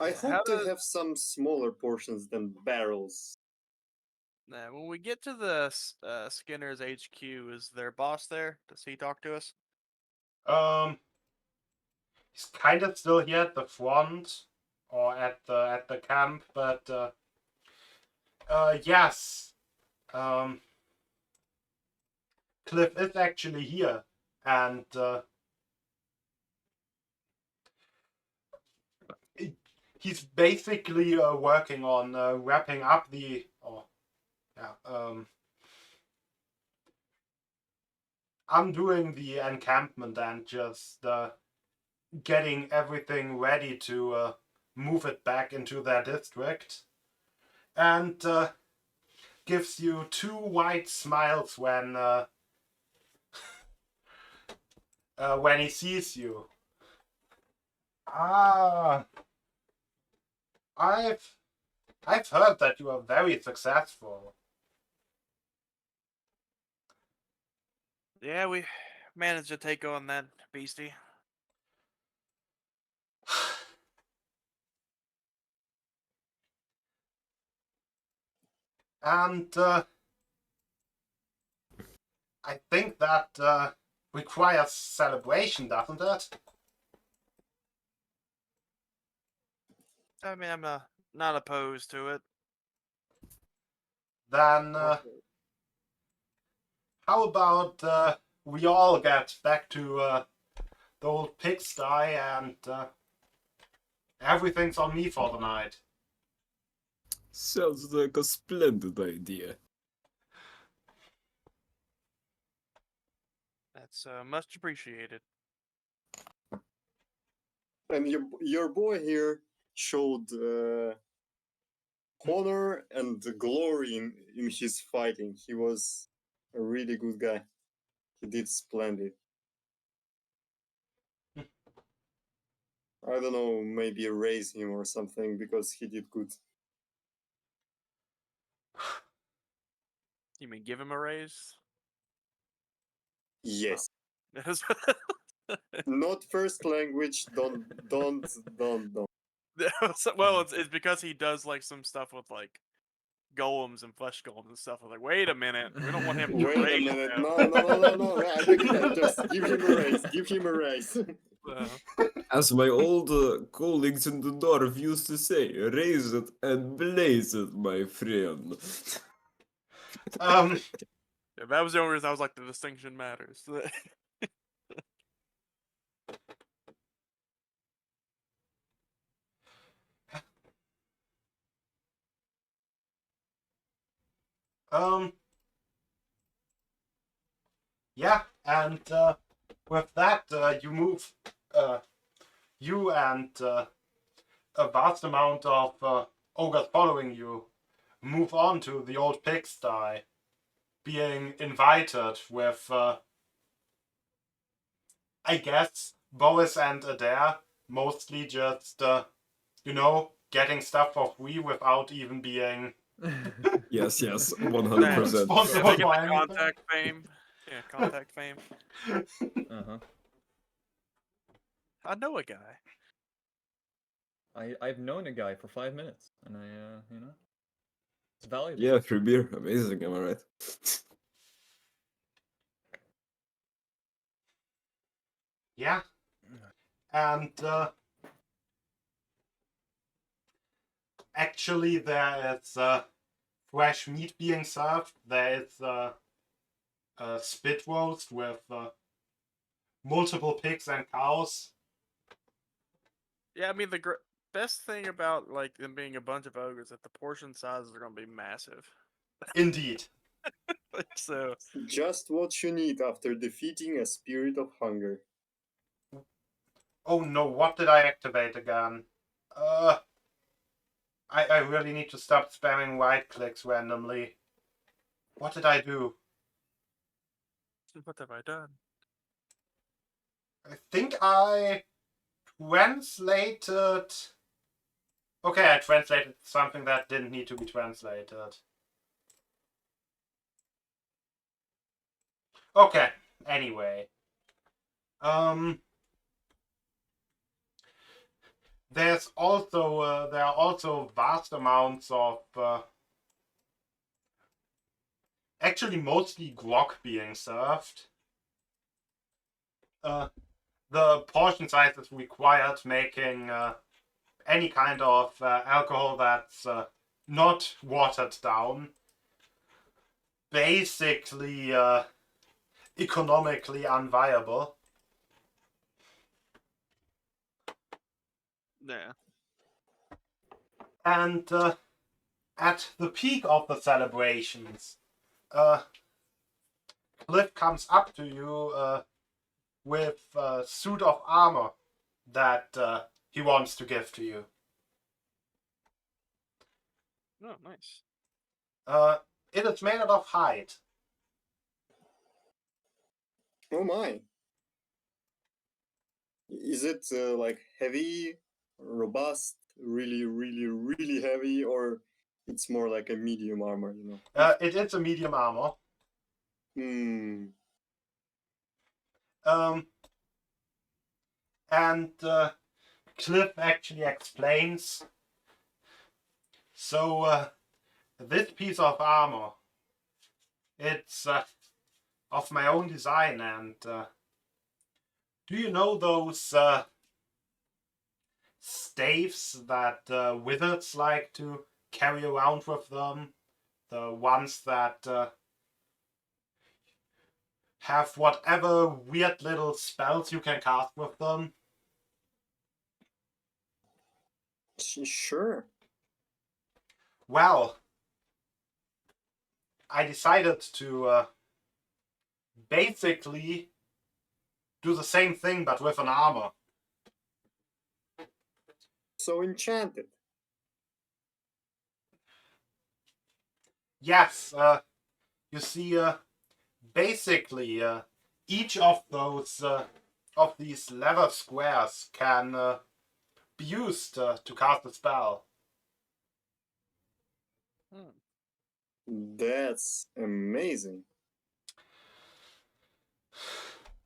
I How hope to does- have some smaller portions than barrels. Nah, when we get to the Skinner's HQ, is their boss there? Does he talk to us? He's kind of still here at the front or at the camp, but yes, Cliff is actually here, and he's basically working on wrapping up the. Undoing the encampment and just getting everything ready to move it back into their district, and gives you two wide smiles when he sees you. Ah, I've heard that you are very successful. Yeah, we managed to take on that beastie. And I think that requires celebration, doesn't it? I mean, I'm not opposed to it. Then how about we all get back to the old pigsty and everything's on me for the night. Sounds like a splendid idea. That's much appreciated. And your boy here showed honor and glory in his fighting. He was a really good guy. He did splendid. I don't know, maybe raise him or something because he did good. You mean give him a raise? Yes. That's- Not first language. Don't. well, it's because he does like some stuff with like golems and flesh golems and stuff. I'm like, wait a minute, we don't want him to Wait a raise minute. him. No. I beg you, just give him a raise. Give him a raise. As my old colleagues in the North used to say, raise it and blaze it, my friend. Yeah, that was the only reason I was like, the distinction matters. Yeah, and with that, you move, you and a vast amount of ogres following you move on to the old pigsty, being invited with, I guess, Boris and Adair, mostly just, getting stuff for free without even being Yes, 100%. responsible They get for the anything. contact fame. Yeah, contact fame. Uh-huh. I know a guy. I've known a guy for 5 minutes, and it's valuable. Yeah, free beer. Amazing, am I right? Yeah. And actually, there is fresh meat being served. There is a spit roast with multiple pigs and cows. Yeah, I mean the best thing about like them being a bunch of ogres that the portion sizes are gonna be massive. Indeed. So Just what you need after defeating a spirit of hunger. Oh no, what did I activate again? I really need to stop spamming right clicks randomly. What did I do? what have I done? I think I translated. Okay, I translated something that didn't need to be translated. Okay, anyway. There are also vast amounts of actually mostly grog being served. The portion size is required, making any kind of alcohol that's not watered down basically economically unviable. Yeah. And at the peak of the celebrations, Cliff comes up to you with a suit of armor that he wants to give to you. Oh, nice. It is made out of hide. Oh my. Is it like heavy, robust, really, really, really heavy, or it's more like a medium armor, you know? It is a medium armor. Hmm. And Cliff actually explains. So this piece of armor, it's of my own design, and do you know those staves that wizards like to carry around with them? The ones that have whatever weird little spells you can cast with them? Sure. Well, I decided to basically do the same thing but with an armor. So enchanted. Yes, you see, basically, each of these lever squares can be used to cast a spell. That's amazing.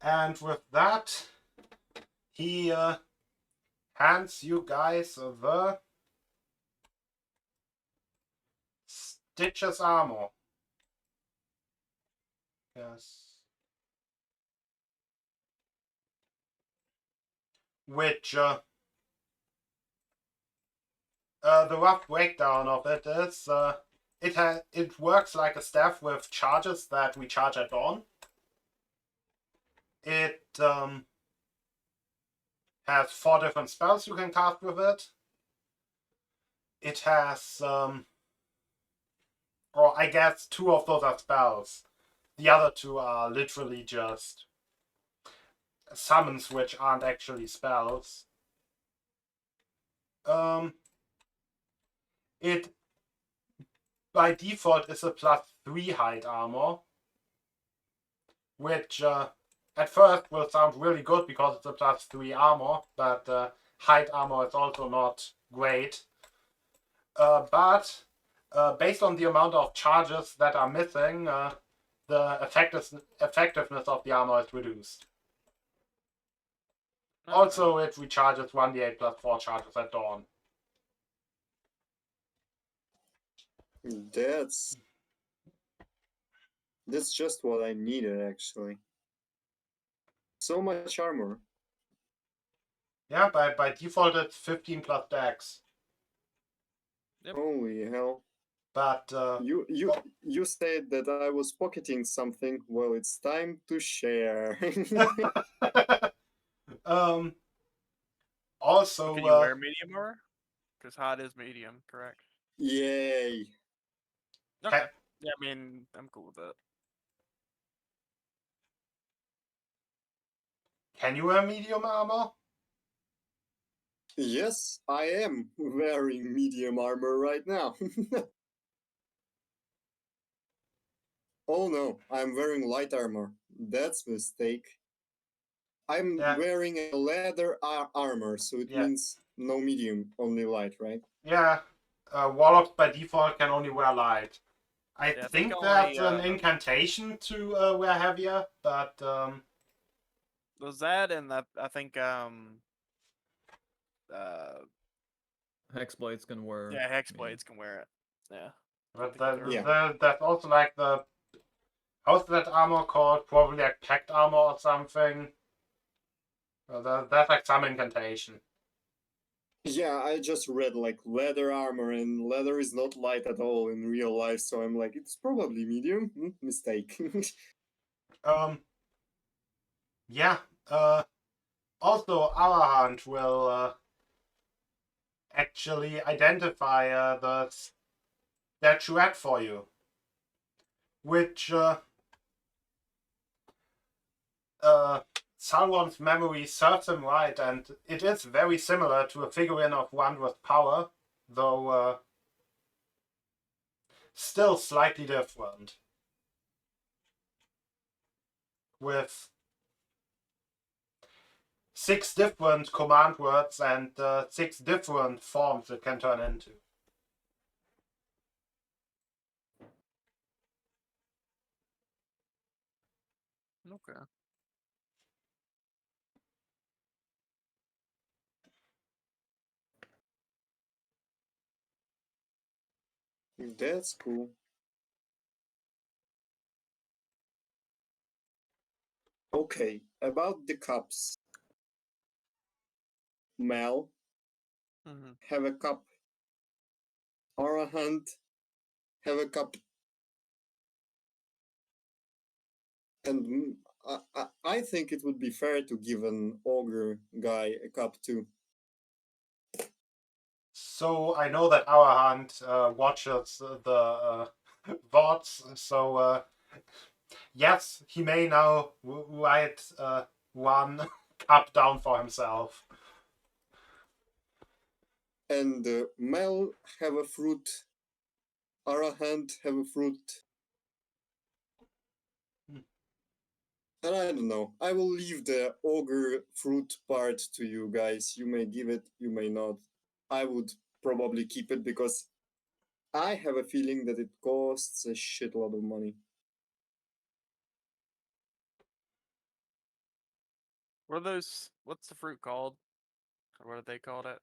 And with that, he hands you guys the Stitches armor. Yes. Which the rough breakdown of it is it works like a staff with charges that we charge at dawn. It has 4 different spells you can cast with it. It has or I guess 2 of those are spells. The other 2 are literally just summons which aren't actually spells. It by default is a +3 hide armor, which at first will sound really good because it's a +3 armor, but hide armor is also not great. But based on the amount of charges that are missing, the effectiveness of the armor is reduced. Also, it recharges 1d8 plus 4 charges at dawn. That's just what I needed, actually. So much armor. Yeah, by default it's 15 plus dex. Yep. Holy hell! But You said that I was pocketing something. Well, it's time to share. um, So also, can you wear medium armor? Because hot is medium, correct? Yay! Okay. Yeah, I mean, I'm cool with that. can you wear medium armor? Yes, I am wearing medium armor right now. Oh no, I'm wearing light armor. That's a mistake. I'm Yeah, wearing a leather armor, so it yeah, means no medium, only light, right? yeah. Warlocks by default can only wear light. I Yeah, I think think only there's an incantation to wear heavier, but was that, and I think uh Hexblades can wear. yeah, medium. Hexblades can wear it. Yeah. I but think the third Yeah. one. that's also like the how's that armor called? Probably like packed armor or something. That's like some incantation. Yeah, I just read like leather armor, and leather is not light at all in real life, so I'm like, it's probably medium. Mistake. Yeah. Also, our hunt will actually identify the statuette for you, which Sauron's memory serves him right, and it is very similar to a figurine of wondrous power, though still slightly different. With 6 different command words and 6 different forms it can turn into. Okay. That's cool. Okay, about the cups. Mel, Mm-hmm. have a cup. Arahant, have a cup. And I think it would be fair to give an ogre guy a cup too. So I know that our hunt watches the VODs, so yes, he may now write one cup down for himself. And Mel, have a fruit. Arahant, have a fruit. And I don't know. I will leave the ogre fruit part to you guys. You may give it, you may not. I would probably keep it because I have a feeling that it costs a shitload of money. What are those? What's the fruit called? Or what are they called it?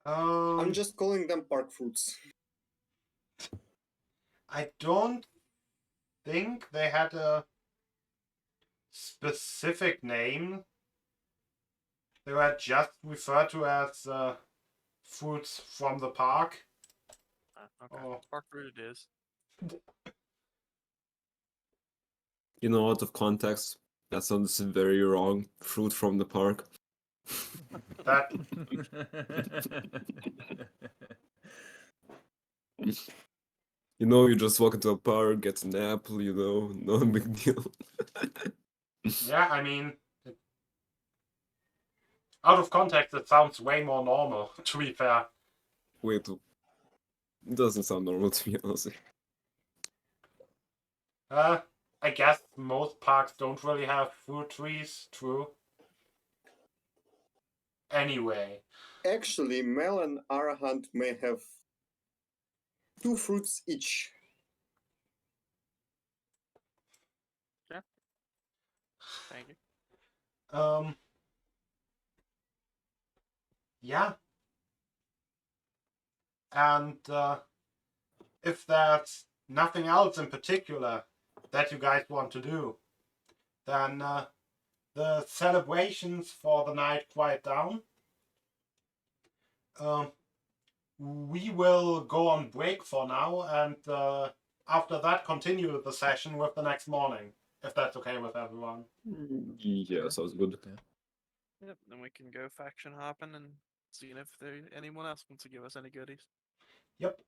I'm just calling them park fruits. I don't think they had a specific name. They were just referred to as fruits from the park. Okay. Oh. Park fruit it is. You know, out of context, that sounds very wrong. Fruit from the park. That You know, you just walk into a park, get an apple, you know, no big deal. yeah, I mean, out of context, it sounds way more normal. To be fair, Wait, it doesn't sound normal to me, honestly. I guess most parks don't really have fruit trees. True. Anyway, Actually, Mel and Arahant may have 2 fruits each. Thank you. yeah, and if there's nothing else in particular that you guys want to do, then the celebrations for the night quiet down, we will go on break for now, and after that, continue the session with the next morning, if that's okay with everyone. Yeah, Sure. sounds good. Yeah. Yep. Then we can go faction hopping and seeing if anyone else wants to give us any goodies. Yep.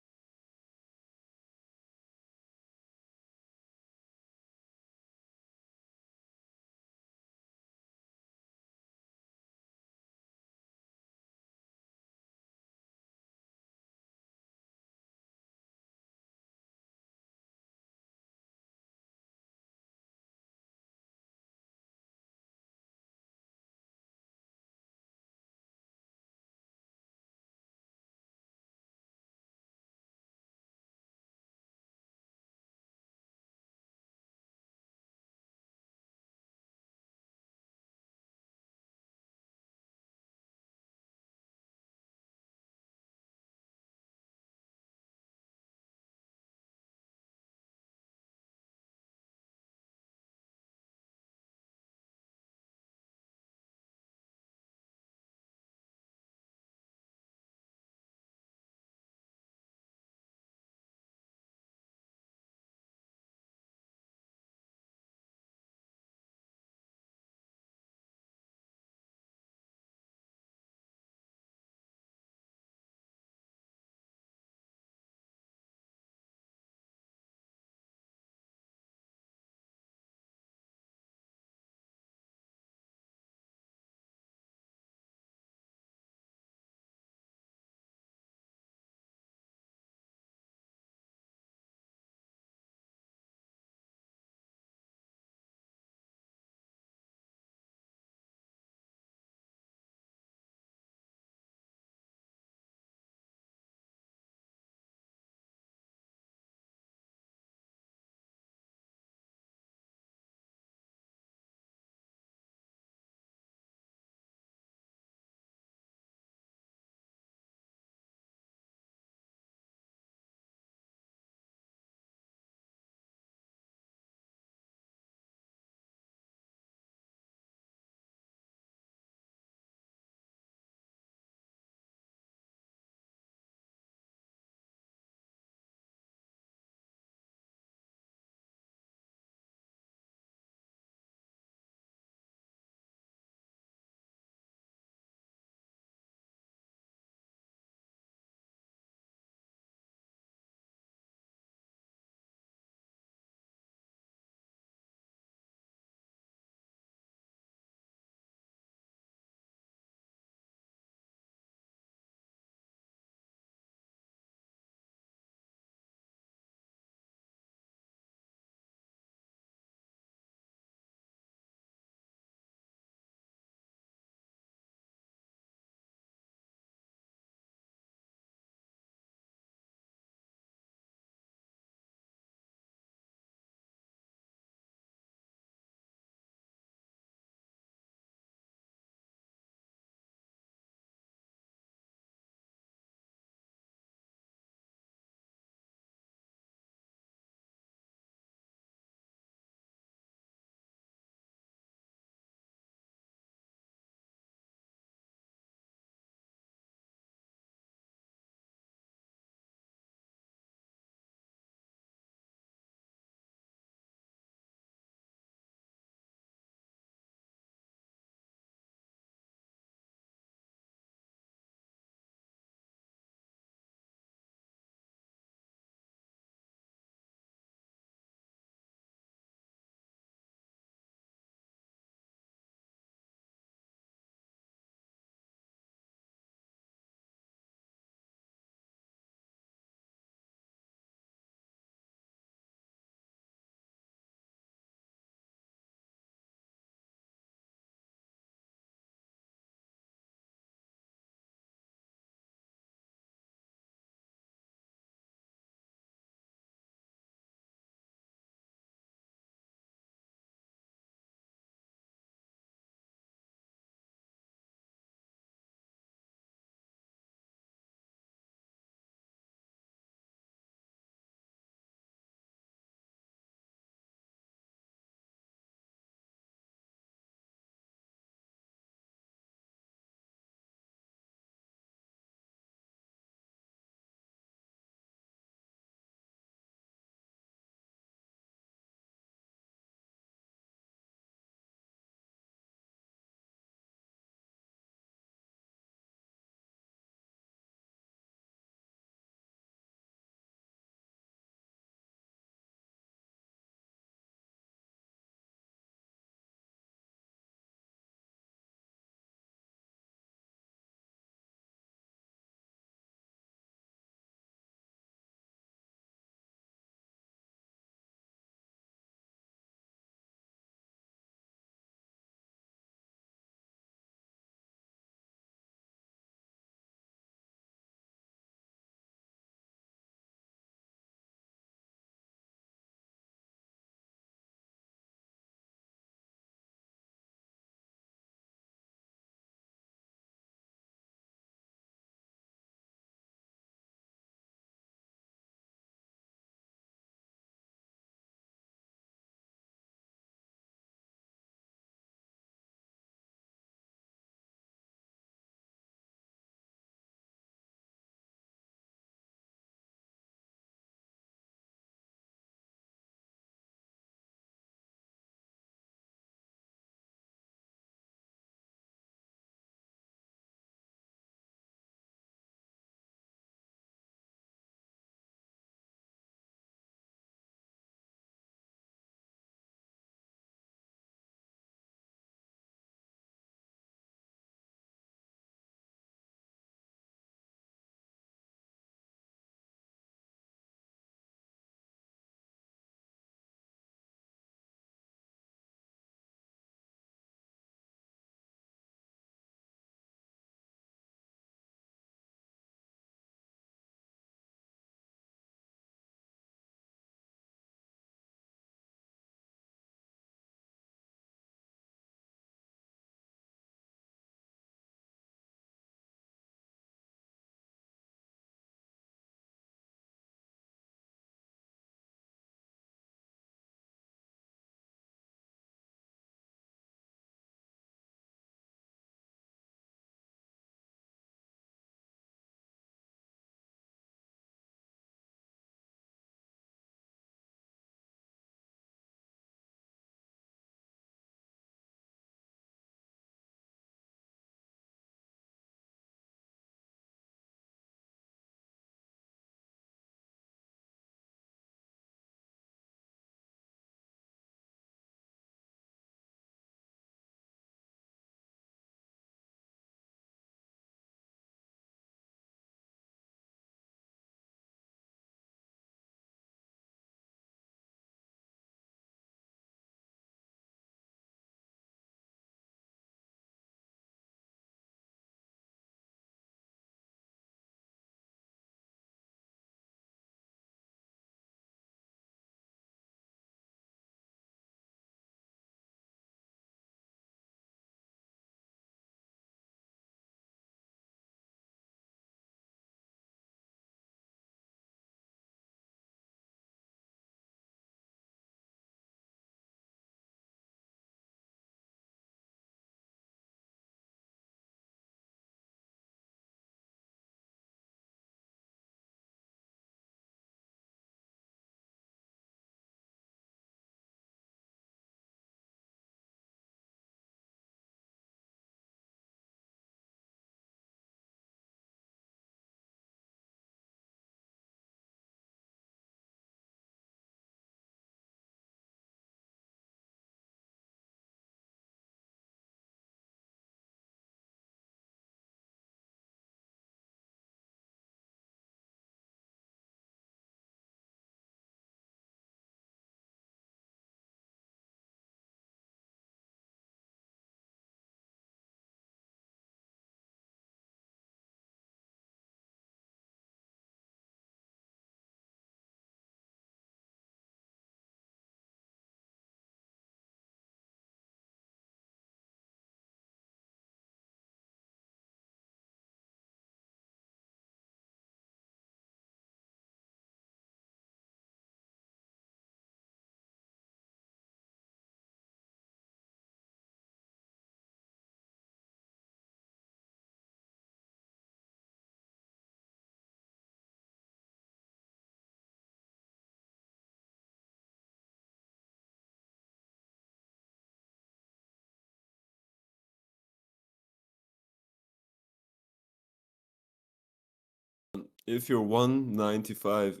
if you're 195,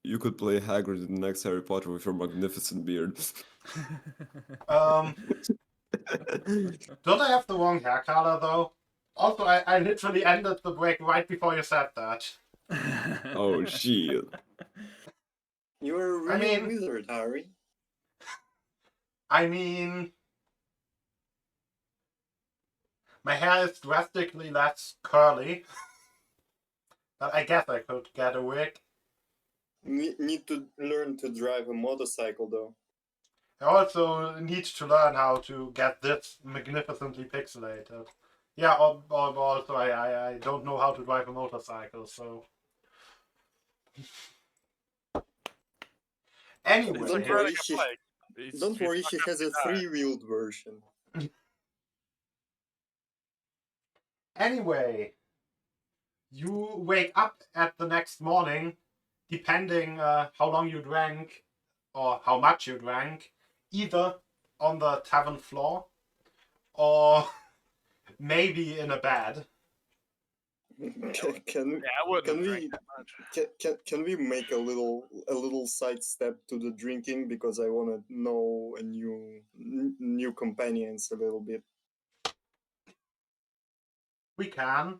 you could play Hagrid in the next Harry Potter with your magnificent beard. Don't I have the wrong hair color though? Also, I literally ended the break right before you said that. Oh, shit. You're a I real mean- wizard, Harry. I mean, my hair is drastically less curly, but I guess I could get a wig. Need to learn to drive a motorcycle, though. I also need to learn how to get this magnificently pixelated. Yeah, also I don't know how to drive a motorcycle, so. Anyway, He's Don't like worry, riding a bike. Don't worry, not he gonna has a die. three-wheeled version. anyway, you wake up at the next morning, depending how long you drank or how much you drank, either on the tavern floor or maybe in a bed. Can Yeah, I wouldn't can have drank we that much. can we make a little sidestep to the drinking, because I want to know a new companions a little bit. We can.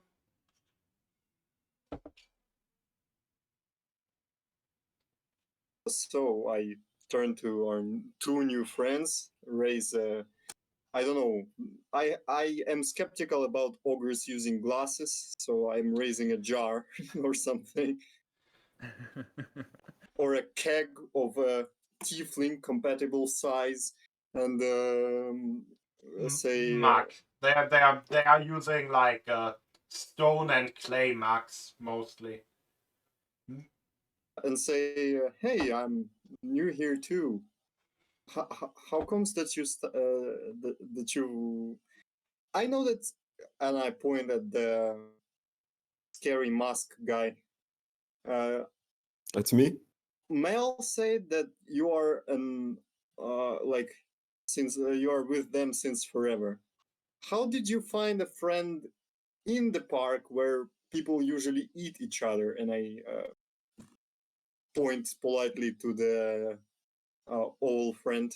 So I turn to our two new friends, raise a. I don't know. I am skeptical about ogres using glasses, so I'm raising a jar or something, or a keg of a tiefling compatible size, and say Mug. They are using like stone and clay mugs mostly. and say, "Hey, I'm new here too. How comes that that you? I know that." And I point at the scary mask guy. Uh, That's me? Mel said that you are like since you are with them since forever. How did you find a friend in the park where people usually eat each other? And I point politely to the old friend.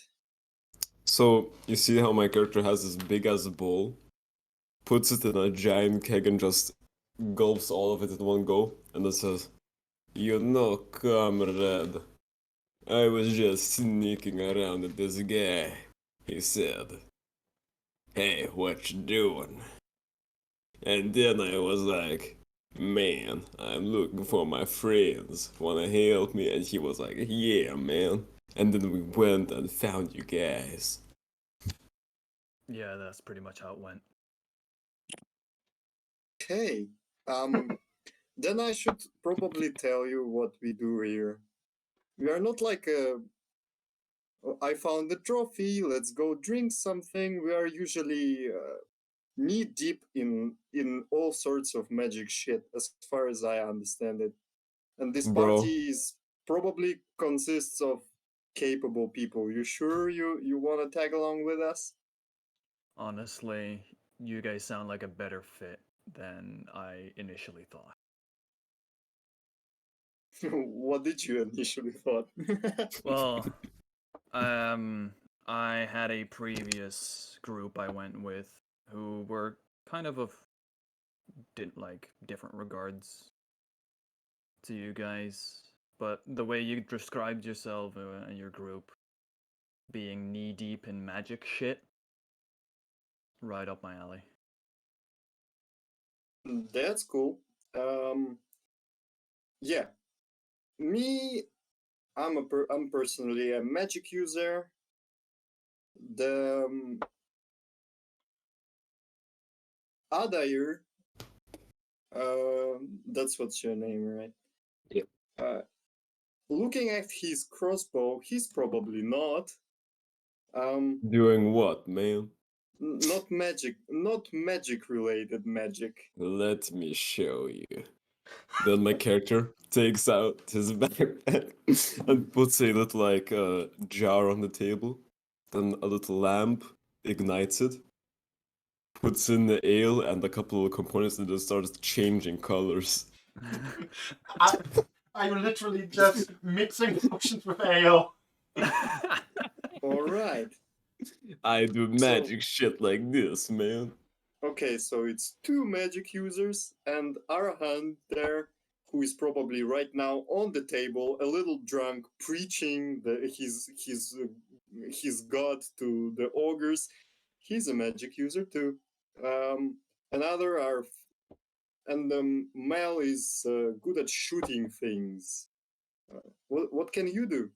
So, you see how my character has this big ass bowl, puts it in a giant keg and just gulps all of it in one go, and then says, "You know, comrade, I was just sneaking around with this guy," he said. "Hey, what you doing?" And then I was like, "Man, I'm looking for my friends. Wanna help me?" And he was like, "Yeah, man." And then we went and found you guys. Yeah, that's pretty much how it went. Okay. Then I should probably tell you what we do here. We are not like a. I found the trophy. Let's go drink something. We are usually knee deep in all sorts of magic shit, as far as I understand it. And this Bro. party is probably consists of capable people. You sure you want to tag along with us? Honestly, you guys sound like a better fit than I initially thought. What did you initially thought? Well, I had a previous group I went with who were kind of did like different regards to you guys, but the way you described yourself and your group being knee deep in magic shit, right up my alley. That's cool. Yeah, me, I'm personally a magic user. The Adair, that's what's your name, right? Yep. Looking at his crossbow, he's probably not. Doing what, man? Not magic related magic. Let me show you. Then my character takes out his backpack and puts a little like jar on the table. Then a little lamp ignites it, puts in the ale and a couple of components, and it starts changing colors. Are you literally just mixing potions with ale? All right. I do magic shit like this, man. Okay, so it's two magic users and Arahan there, who is probably right now on the table, a little drunk, preaching his god to the ogres. He's a magic user too. Another are, and Mel is good at shooting things. What can you do?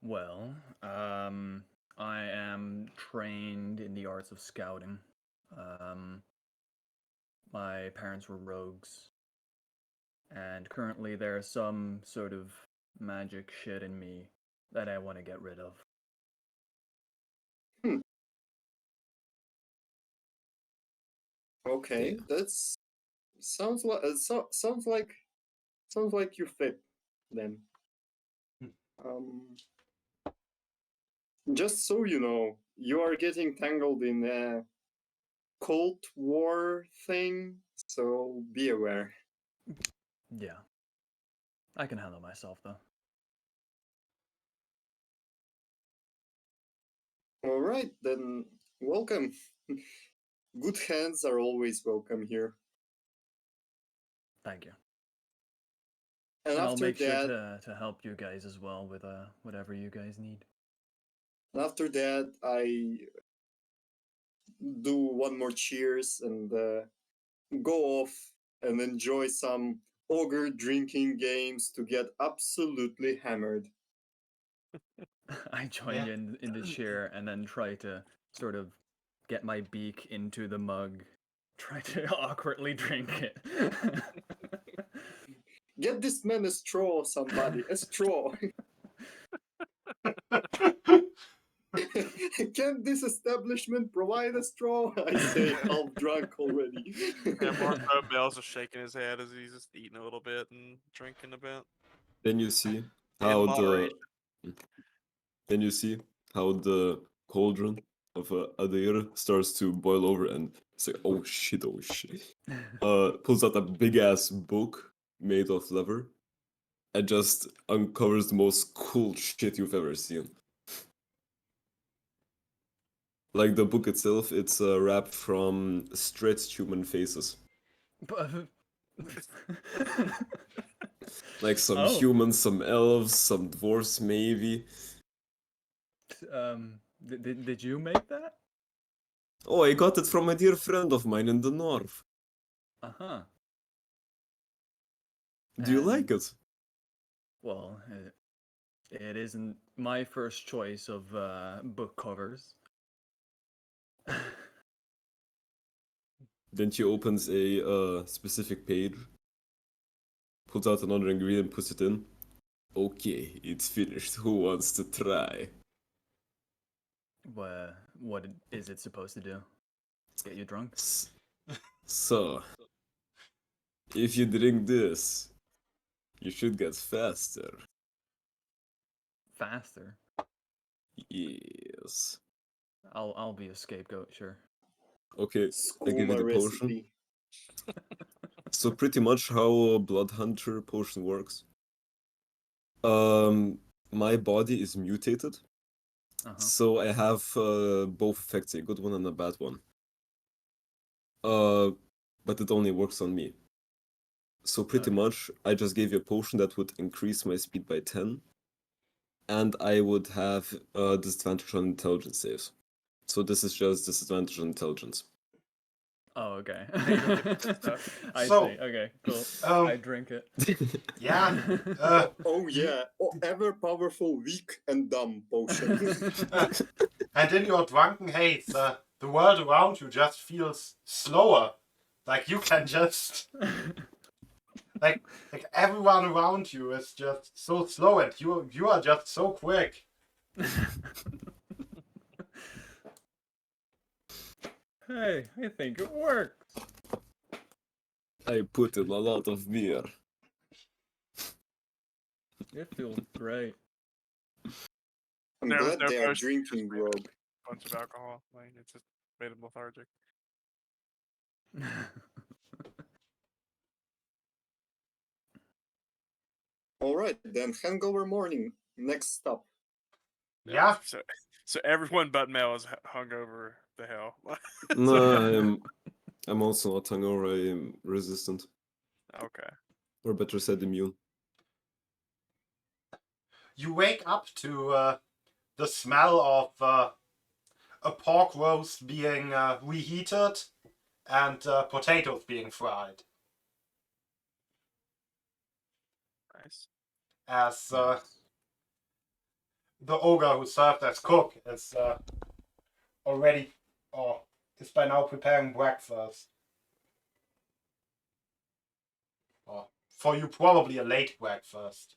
Well, I am trained in the arts of scouting. My parents were rogues, and currently there's some sort of magic shit in me that I want to get rid of. Okay, Yeah. that's sounds like sounds like you fit then. Um, just so you know, you are getting tangled in a Cold War thing, so be aware. Yeah. I can handle myself, though. All right, then welcome. Good hands are always welcome here. Thank you. And And I'll after make sure that, to help you guys as well with whatever you guys need. I do one more cheers and go off and enjoy some ogre drinking games to get absolutely hammered. I join Yeah. you in the chair and then try to sort of get my beak into the mug, try to awkwardly drink it. Get this man a straw, somebody, a straw. Can this establishment provide a straw? I say, half drunk already. And Marco Bell's just shaking his head as he's just eating a little bit and drinking a bit. Then you see In how moderation. then you see how the cauldron of Adair starts to boil over, and it's like, oh shit, oh shit. Pulls out a big ass book made of leather and just uncovers the most cool shit you've ever seen. Like the book itself, it's wrapped from stretched human faces. But Like some Oh. humans, some elves, some dwarves, maybe. Did you make that? Oh, I got it from a dear friend of mine in the north. Uh-huh. Do you like And- it? Well, it isn't my first choice of book covers. Then she opens a specific page, pulls out another ingredient, puts it in. Okay, it's finished. Who wants to try? What is it supposed to do? Get you drunk? So, if you drink this, you should get faster. Faster? Yes. I'll be a scapegoat, sure. Okay, I give you Skooma the potion. recipe. So pretty much how a blood hunter potion works. My body is mutated, Uh-huh. so I have both effects, a good one and a bad one. But it only works on me. So pretty Okay. much, I just gave you a potion that would increase my speed by 10, and I would have disadvantage on intelligence saves. So this is just disadvantage on intelligence. Oh, okay. stuff. I So, see. Okay, cool. um, I drink it. Yeah. Oh yeah, ever powerful, weak and dumb potion. And in your drunken haze, the world around you just feels slower. Like you can just like everyone around you is just so slow, and you are just so quick. Hey, I think it works. I put in a lot of beer. It feels great. I'm There was glad no they are potion, drinking just made grog. a bunch of alcohol. Like it just made him lethargic. All right, then hangover morning. Next stop. Yeah. So everyone but Mel is hungover. The hell. No, I'm also not hungover. I am resistant, Okay. or better said, immune. You wake up to the smell of a pork roast being reheated and potatoes being fried. Nice. As Nice. the ogre who served as cook is already, or is by now preparing breakfast. Or for you, probably a late breakfast.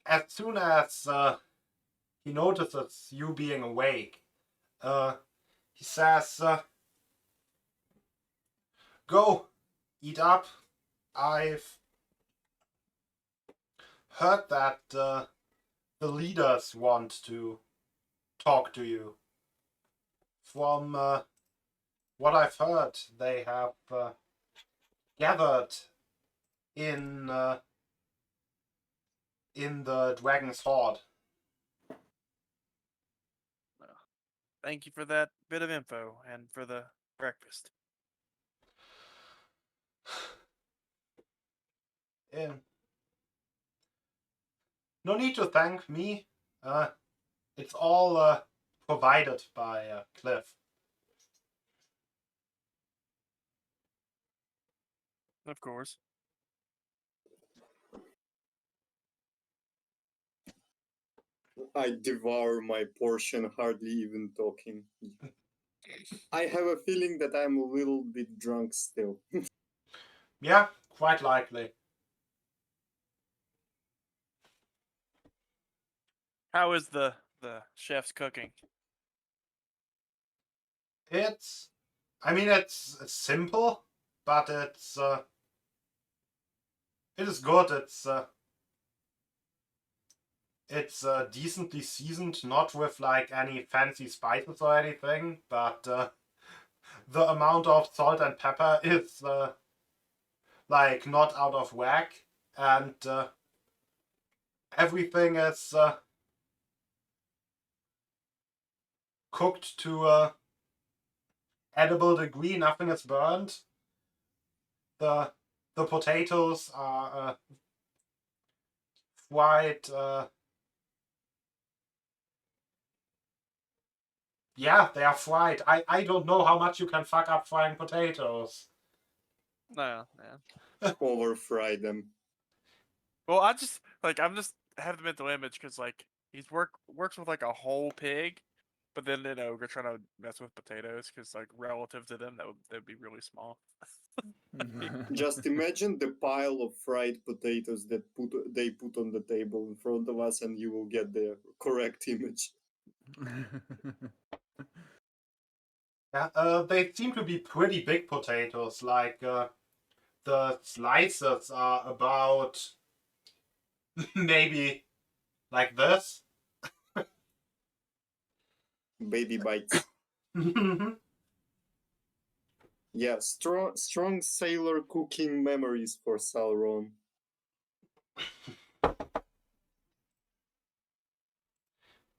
As soon as he notices you being awake, he says, "Go, eat up. I've heard that the leaders want to talk to you. From what I've heard, they have gathered in the Dragon's Horde." Thank you for that bit of info and for the breakfast. No need to thank me. It's all provided by Cliff. Of course. I devour my portion, hardly even talking. I have a feeling that I'm a little bit drunk still. Yeah, quite likely. How is the chef's cooking? I mean, it's simple, but it is good. It's decently seasoned, not with like any fancy spices or anything, but the amount of salt and pepper is like not out of whack, and everything is cooked to a edible degree. Nothing is burned. The potatoes are fried. Yeah, they are fried. I don't know how much you can fuck up frying potatoes. No, yeah. Over-fry them. Well, I'm just have the mental image because like he's works with like a whole pig, but then an ogre trying to mess with potatoes because like relative to them that would be really small. Just imagine the pile of fried potatoes that they put on the table in front of us, and you will get the correct image. Yeah, they seem to be pretty big potatoes. Like the slices are about maybe like this. Baby bites. Yeah, strong sailor cooking memories for Sauron.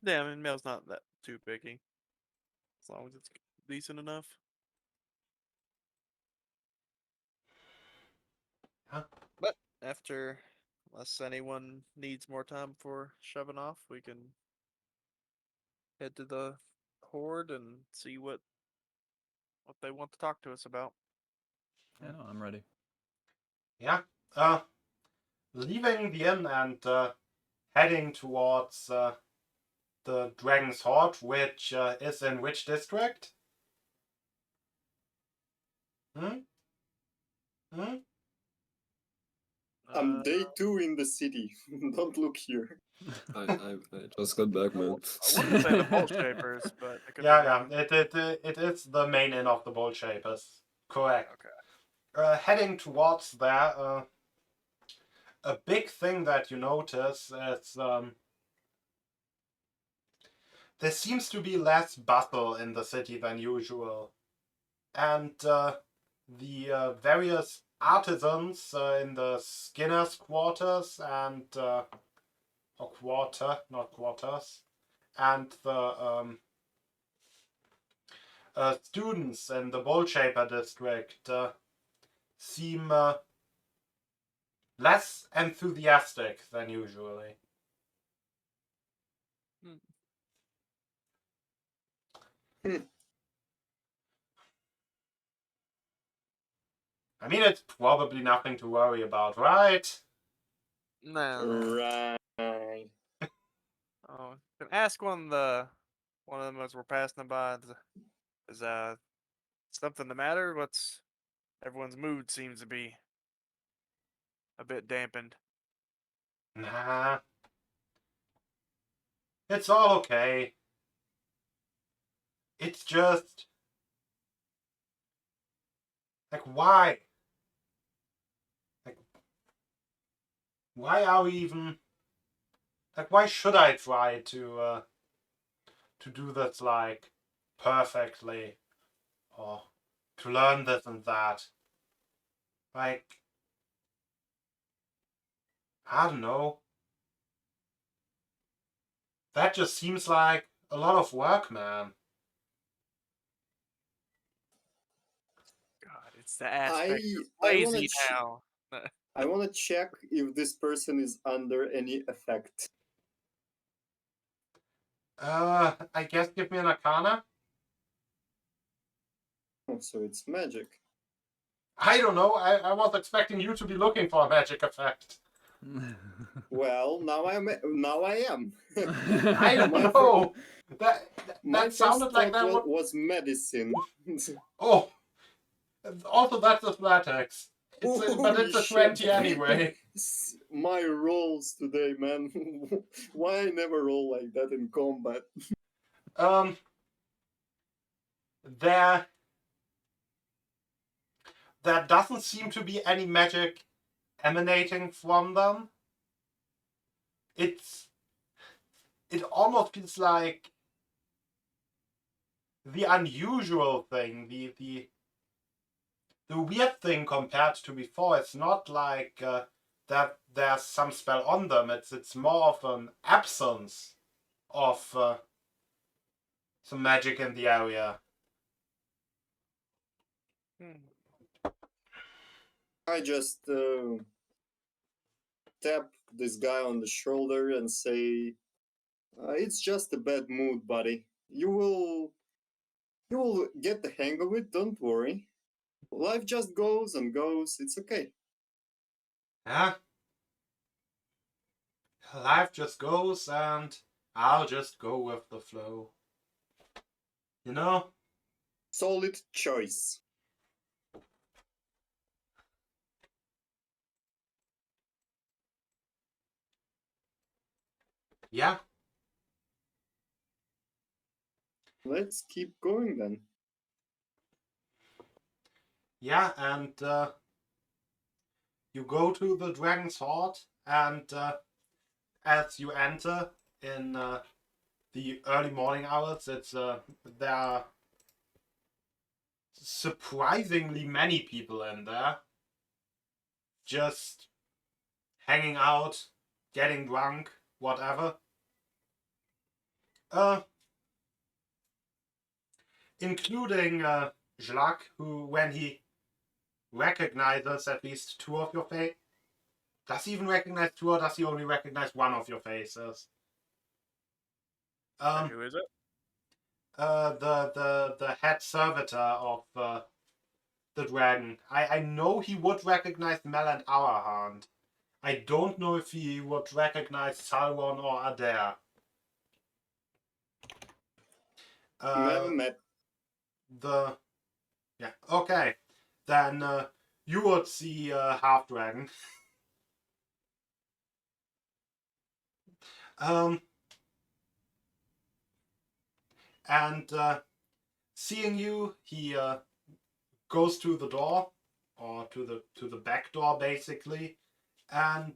Yeah, I mean Mel's not that too picky, as long as it's decent enough. Huh? But after, unless anyone needs more time before shoving off, we can head to the horde and see what they want to talk to us about. Yeah, no, I'm ready. Yeah. Leaving the inn and heading towards the Dragon's Horde, which is in which district? Hmm? Hmm? I'm day 2 in the city. Don't look here. I just got back, man. I wanted to say the Bolt Shapers, but I could Yeah, be wrong. it is the main inn of the Bolt Shapers. Correct. Okay. Heading towards there, a big thing that you notice is there seems to be less bustle in the city than usual. And the various artisans in the Skinner's quarters and or quarter, not quarters, and the students in the Bowl Shaper district seem less enthusiastic than usually. I mean, it's probably nothing to worry about, right? No. Right. Oh, can I ask one of them as we're passing by? Is something the matter? Everyone's mood seems to be a bit dampened. Nah. It's all okay. It's just... Like, why? Like, why are we even... Like, why should I try to do this, like, perfectly? Or to learn this and that? Like... I don't know. That just seems like a lot of work, man. God, it's the aspect of I lazy wanna now. I wanna check if this person is under any effect. I guess give me an arcana? Oh, so it's magic. I don't know. I was expecting you to be looking for a magic effect. Well, now I am. I don't My know. My That sounded first like thought that was medicine. Oh, also that's athletics. But it's a Holy 20 shit. anyway. My rolls today, man. Why I never roll like that in combat? There doesn't seem to be any magic emanating from them. It almost feels like the unusual thing, the weird thing compared to before. It's not like that there's some spell on them. It's more of an absence of some magic in the area. I just tap this guy on the shoulder and say, "It's just a bad mood, buddy. You will get the hang of it. Don't worry. Life just goes and goes. It's okay." Yeah. Life just goes and I'll just go with the flow. You know? Solid choice. Yeah. Let's keep going then. Yeah, and you go to the Dragon's Horde, and as you enter in the early morning hours, there are surprisingly many people in there, just hanging out, getting drunk, whatever. Including Jlak, who, when he recognizes at least two of your faces, does he even recognize two, or does he only recognize one of your faces? Who is it? The head servitor of the dragon. I know he would recognize Mel and Hourhand. I don't know if he would recognize Salwan or Adair. Never met. Yeah, okay. Then you would see Half Dragon. And seeing you, he goes to the door, or to the back door basically, and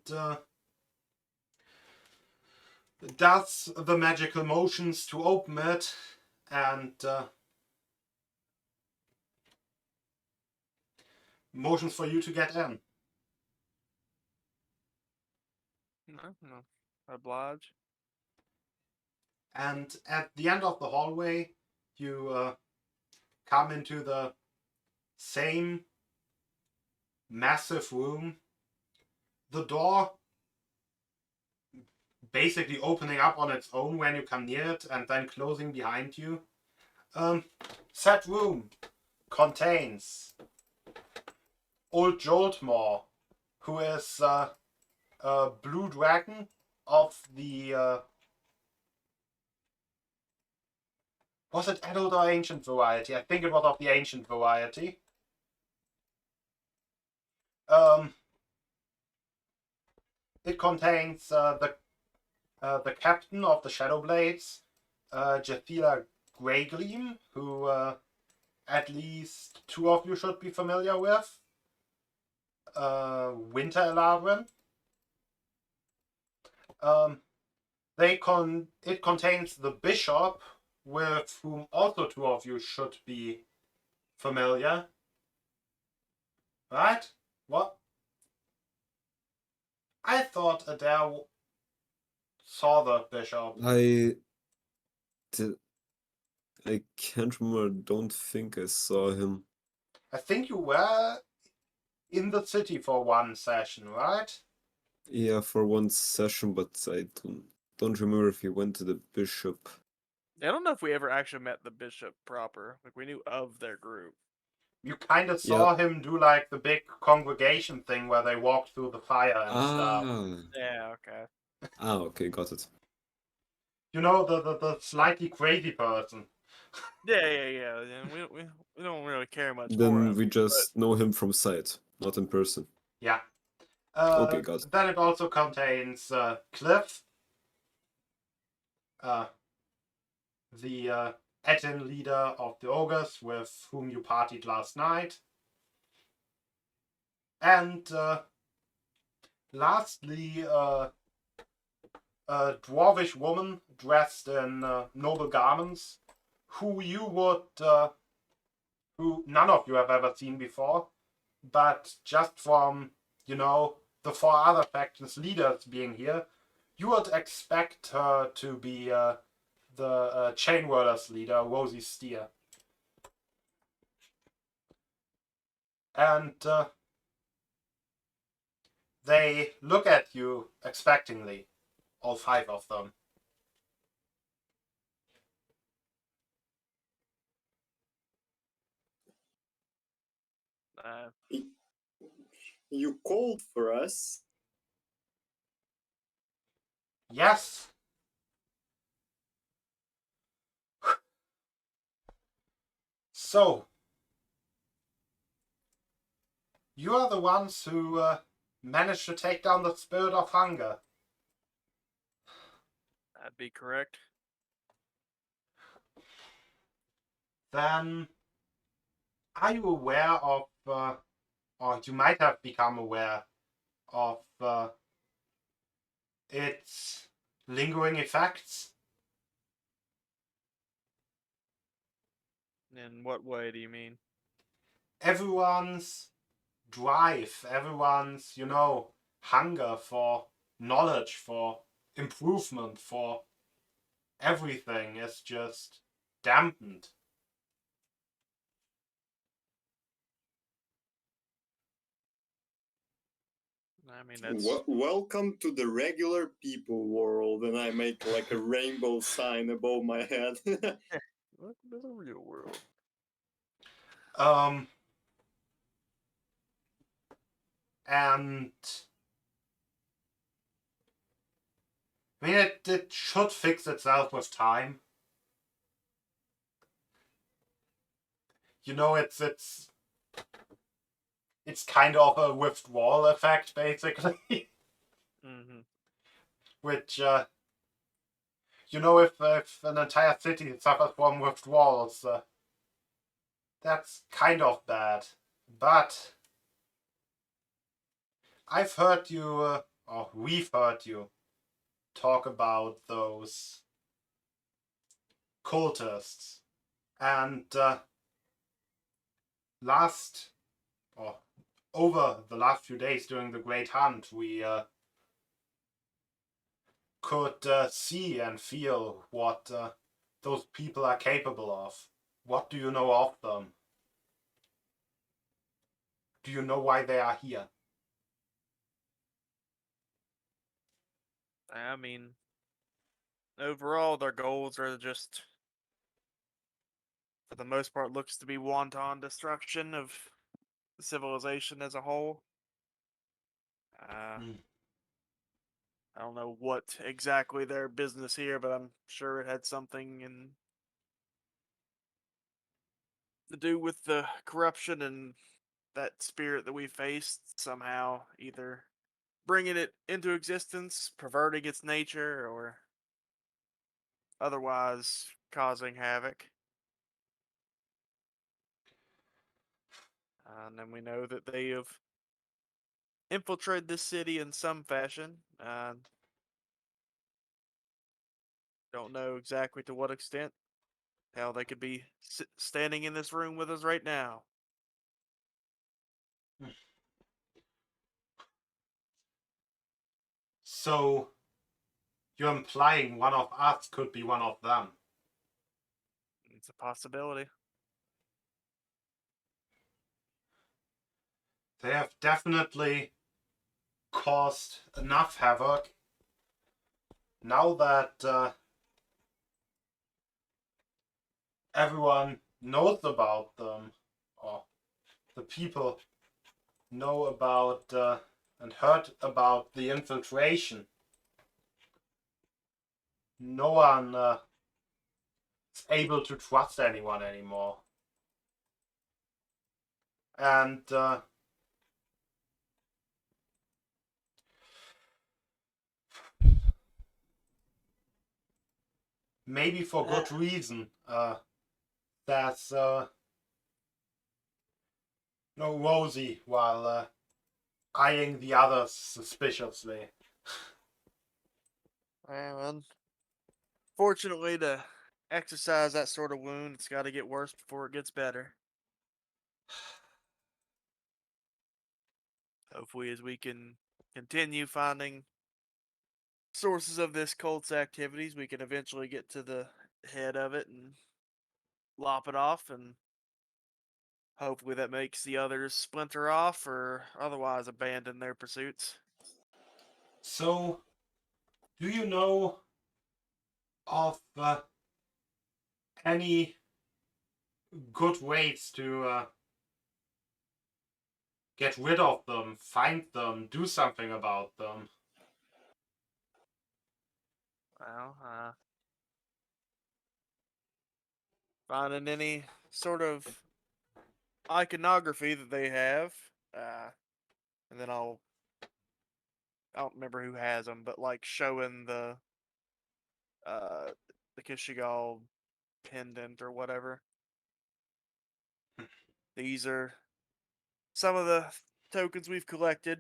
does the magical motions to open it, and motions for you to get in. No. Oblige. And at the end of the hallway, you come into the same massive room. The door basically opening up on its own when you come near it and then closing behind you. Said room contains old Joltmore, who is a blue dragon of the was it adult or ancient variety? I think it was of the ancient variety. It contains the captain of the Shadowblades, Jathila Greygleam, who at least two of you should be familiar with. Winter Eladrin. It contains the bishop, with whom also two of you should be familiar. Right? What? I thought Adele saw the bishop. I can't remember. Don't think I saw him. I think you were in the city for one session, right? Yeah, for one session, but I don't remember if he went to the bishop. I don't know if we ever actually met the bishop proper. Like we knew of their group. You kind of saw him do like the big congregation thing where they walked through the fire and stuff. Yeah. Okay. Okay, got it. You know, the slightly crazy person. Yeah. And we don't really care much for Then him. we just know him from sight, not in person. Yeah. Okay, got it. Then it also contains Cliff, the Etin leader of the ogres with whom you partied last night. And lastly, a dwarvish woman dressed in noble garments, who none of you have ever seen before, but just from, the four other factions leaders being here, you would expect her to be the Chain Whirlers leader, Rosie Steer. And they look at you expectingly, all five of them. You called for us. Yes. So, you are the ones who managed to take down the spirit of hunger. That'd be correct. Then, are you aware of, or you might have become aware of its lingering effects? In what way do you mean? Everyone's drive, everyone's, hunger for knowledge, for improvement, for everything is just dampened. I mean, that's Welcome to the regular people world, and I make like a rainbow sign above my head. what is the real world. And I mean, it should fix itself with time. It's kind of a withdrawal effect, basically. Mm-hmm. Which, if an entire city suffers from withdrawals, that's kind of bad. But I've heard you, or we've heard you, talk about those cultists. And over the last few days during the Great Hunt, we could see and feel what those people are capable of. What do you know of them? Do you know why they are here? I mean, overall, their goals are just, for the most part, looks to be wanton destruction of civilization as a whole. Hmm. I don't know what exactly their business here, but I'm sure it had something to do with the corruption and that spirit that we faced somehow, either bringing it into existence, perverting its nature, or otherwise causing havoc. And then we know that they have infiltrated this city in some fashion. Don't know exactly to what extent. Hell, they could be standing in this room with us right now. So, you're implying one of us could be one of them. It's a possibility. They have definitely caused enough havoc. Now that everyone knows about them, or the people know about and heard about the infiltration, no one is able to trust anyone anymore. And maybe for good reason. That's no Rosie while eyeing the others suspiciously. And fortunately, to exercise that sort of wound, it's got to get worse before it gets better. Hopefully, as we can continue finding sources of this cult's activities, we can eventually get to the head of it and lop it off, and hopefully that makes the others splinter off or otherwise abandon their pursuits. So, do you know of any good ways to get rid of them, find them, do something about them? Well, finding any sort of iconography that they have, and then I don't remember who has them, but like showing uh the Kishigal pendant or whatever. These are some of the tokens we've collected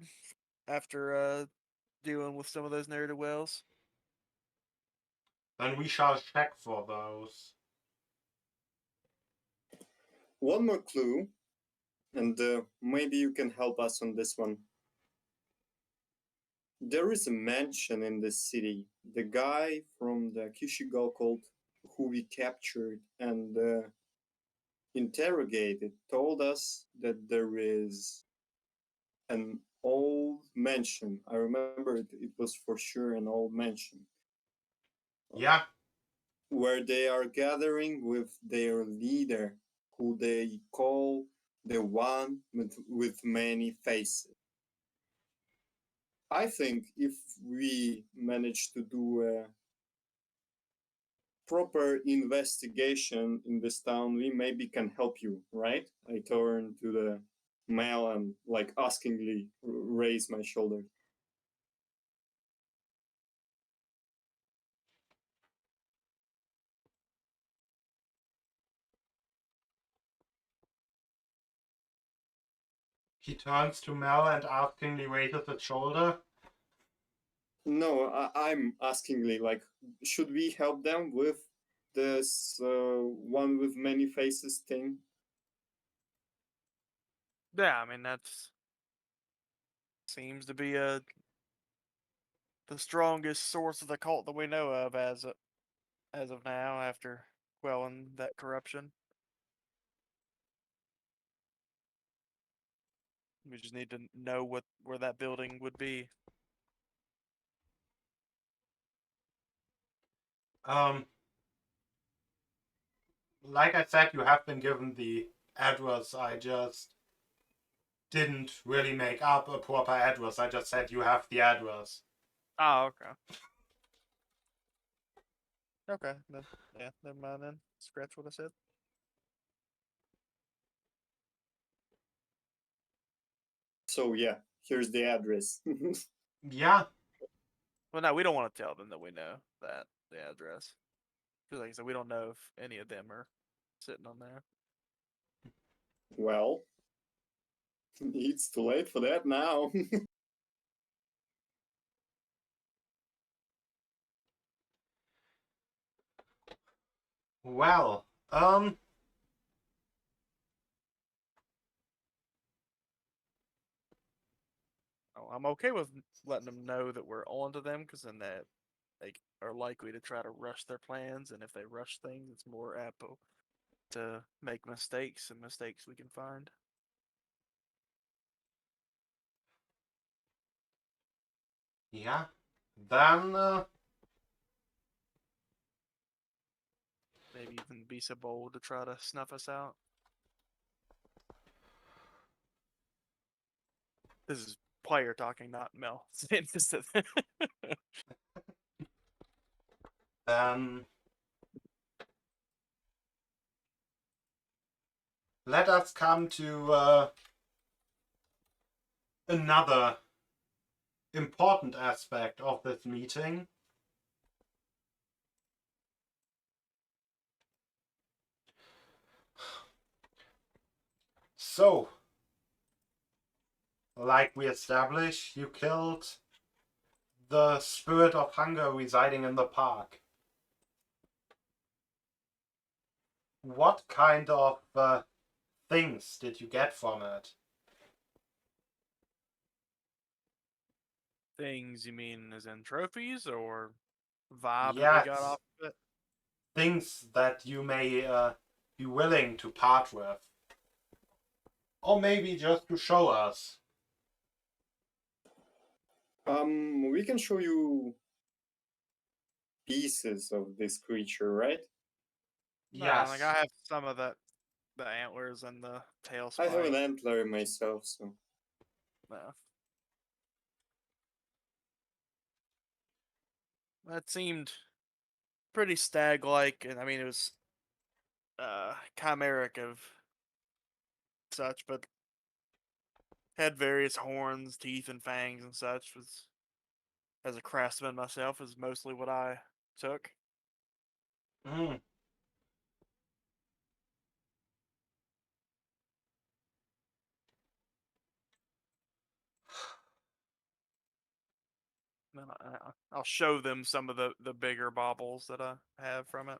after dealing with some of those ne'er do wells. Then we shall check for those. One more clue, and maybe you can help us on this one. There is a mansion in this city. The guy from the Kishigal cult who we captured and interrogated told us that there is an old mansion. I remember it was for sure an old mansion Yeah, where they are gathering with their leader, who they call the one with many faces. I think if we manage to do a proper investigation in this town, we maybe can help you, right? I turn to the male and like askingly raise my shoulder. he turns to Mel and askingly raises his shoulder. No, I'm askingly like, should we help them with this one with many faces thing? Yeah, I mean that's Seems to be the strongest source of the cult that we know of as of now, after quelling that corruption. We just need to know where that building would be. Like I said, you have been given the address. I just didn't really make up a proper address. I just said you have the address. Oh, okay. Okay, then yeah, never mind then. Scratch what I said. So yeah, here's the address. Yeah. Well, no, we don't want to tell them that we know that the address. Because, like I said, we don't know if any of them are sitting on there. Well, it's too late for that now. Well, Oh, I'm okay with letting them know that we're on to them, because then they are likely to try to rush their plans, and if they rush things, it's more apt to make mistakes, and mistakes we can find. yeah. Then, Maybe even be so bold to try to snuff us out. This is player talking, not Mel. then let us come to another important aspect of this meeting. So, like we established, you killed the spirit of hunger residing in the park. What kind of things did you get from it? Things, you mean as in trophies, or vibe that we got Yes, off of it? things that you may be willing to part with. Or maybe just to show us. We can show you pieces of this creature, right? No, Yes. like I have some of the antlers and the tail I have an spike. antler myself, so No. That seemed pretty stag-like, and I mean it was chimeric of such, but had various horns, teeth, and fangs and such. Was, as a craftsman myself, is mostly what I took. Mm. And I'll show them some of the bigger baubles that I have from it.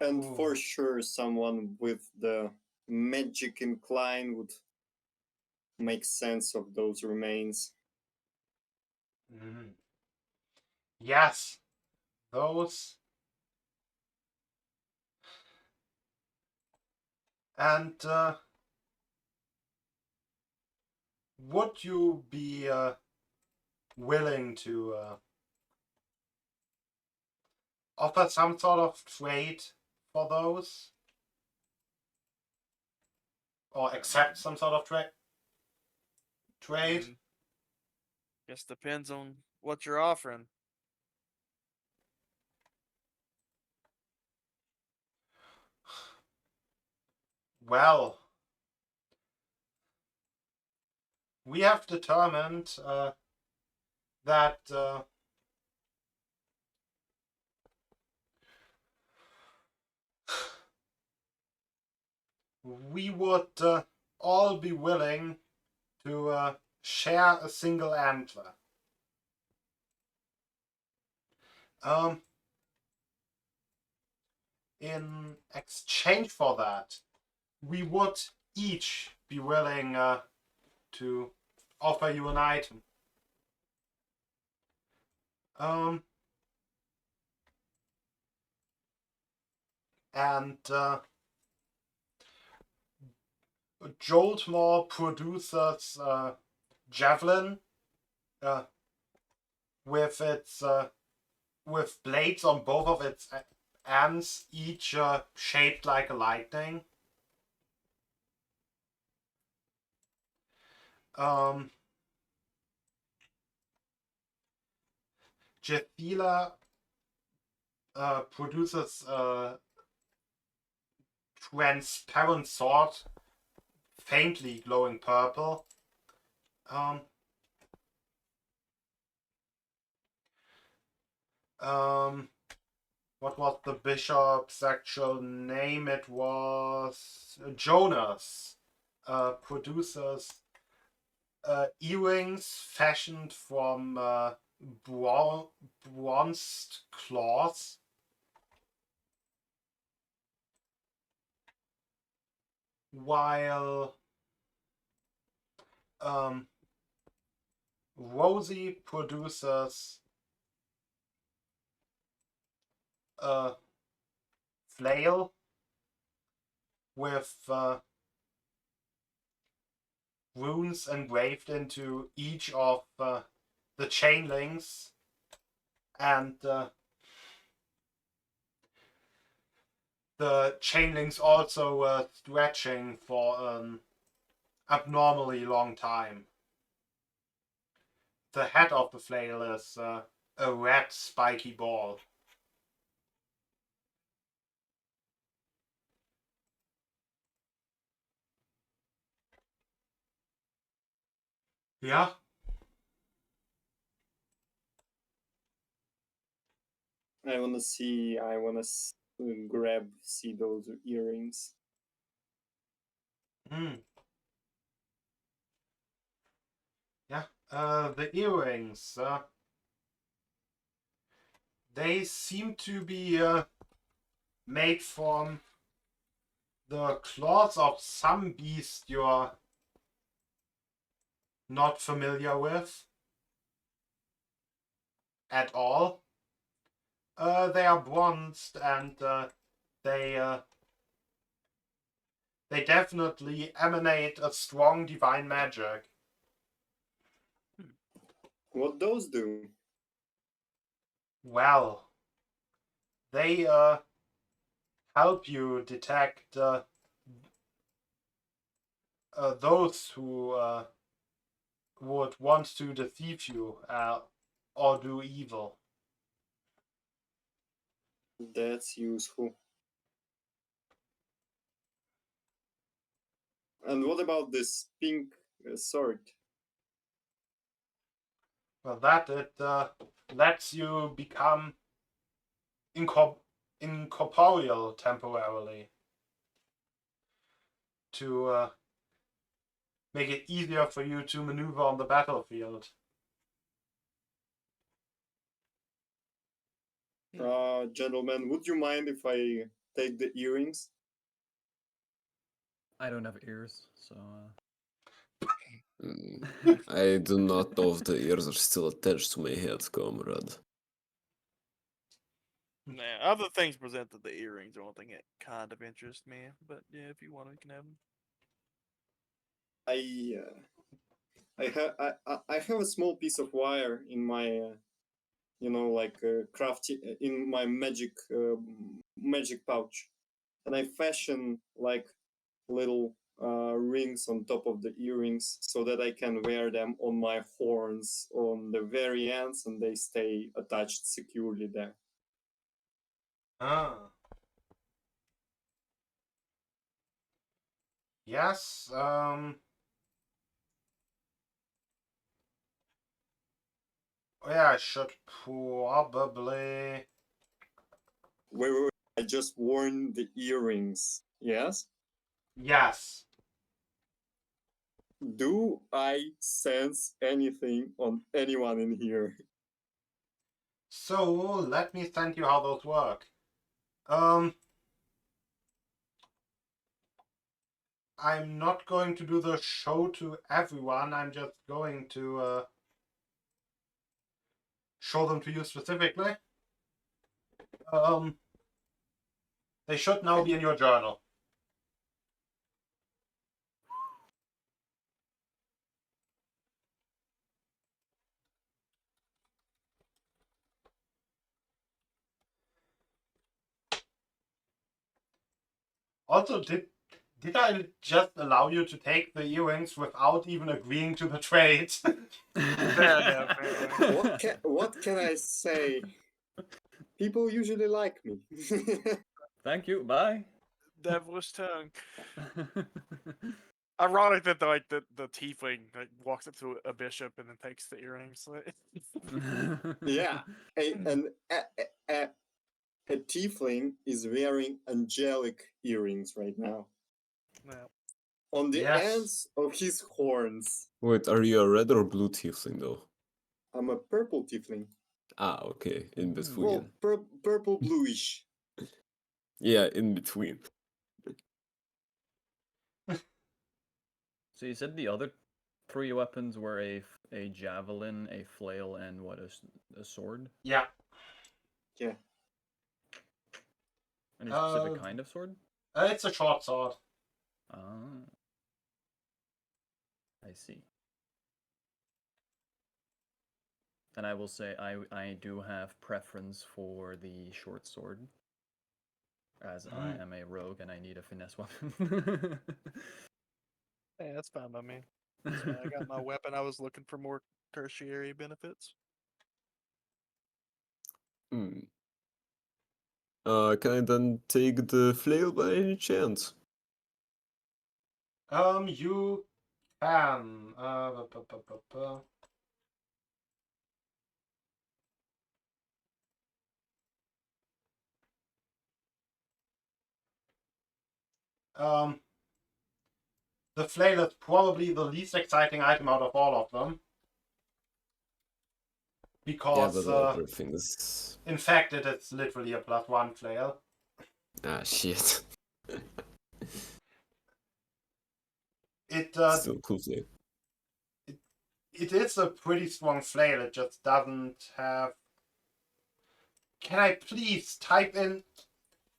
and for Ooh. sure someone with the magic incline would make sense of those remains. Mm. Yes, those. And would you be willing to offer some sort of trade for those? Or accept some sort of I trade? mean, guess depends on what you're offering. Well, we have determined that we would all be willing to share a single antler. Um, in exchange for that, we would each be willing to offer you an item. And Joltmore produces javelin with its with blades on both of its ends, each shaped like a lightning. Jethila produces a transparent sword, faintly glowing purple. What was the bishop's actual name? It was Jonas. Produces earrings fashioned from bronzed claws. While Rosie produces a flail with runes engraved into each of the chain links, and the chain links also stretching for an abnormally long time. The head of the flail is a red spiky ball. Yeah? I wanna see those earrings. Yeah. The earrings. They seem to be made from the claws of some beast you're not familiar with at all. They are bronzed, and they definitely emanate a strong divine magic. What those do? Well, they help you detect those who would want to deceive you or do evil. That's useful. And what about this pink sword? Well, that it lets you become incorporeal temporarily to make it easier for you to maneuver on the battlefield. Gentlemen, would you mind if I take the earrings? I don't have ears, so. I do not know if the ears are still attached to my head, comrade. Nah, other things presented, the earrings are the only thing that kind of interests me. But yeah, if you want, you can have them. I have a small piece of wire in my crafty in my magic pouch, and I fashion like little rings on top of the earrings so that I can wear them on my horns on the very ends, and they stay attached securely there. Ah. Yes. Yeah, I should probably. Wait. I just worn the earrings. Yes. Yes. Do I sense anything on anyone in here? So let me send you how those work. Um, I'm not going to do the show to everyone. I'm just going to show them to you specifically. They should now be in your journal. Also, did I just allow you to take the earrings without even agreeing to the trade? no, apparently. What can I say? People usually like me. Thank you. Bye. Devilish tongue. Ironic that the tiefling like walks up to a bishop and then takes the earrings. Yeah, a tiefling is wearing angelic earrings right now Yeah. on the Yes. ends of his horns. Wait, are you a red or blue tiefling though? I'm a purple tiefling. Ah, okay, in between. Well, purple bluish. Yeah, in between. So you said the other three weapons were a javelin, a flail, and what, a sword? Yeah. Yeah. Any specific kind of sword? It's a short sword. Ah, I see. And I will say I do have preference for the short sword, as I am a rogue and I need a finesse weapon. Yeah, that's fine by me. So I got my weapon. I was looking for more tertiary benefits. Hmm. Can I then take the flail by any chance? You can. The flail is probably the least exciting item out of all of them. Yeah, Because, but the other things. in fact, it is literally a +1 flail. Ah, shit. It Still cool flail. it is a pretty strong flail. It just doesn't have. Can I please type in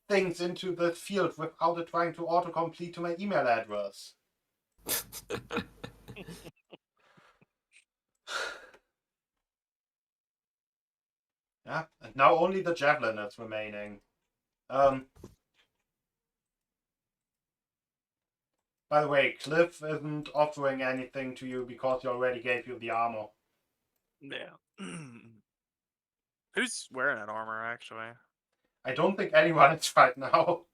things into the field without it trying to autocomplete to my email address? Yeah, and now only the javelin is remaining. By the way, Cliff isn't offering anything to you because he already gave you the armor. Yeah. Who's wearing that armor actually? I don't think anyone is right now.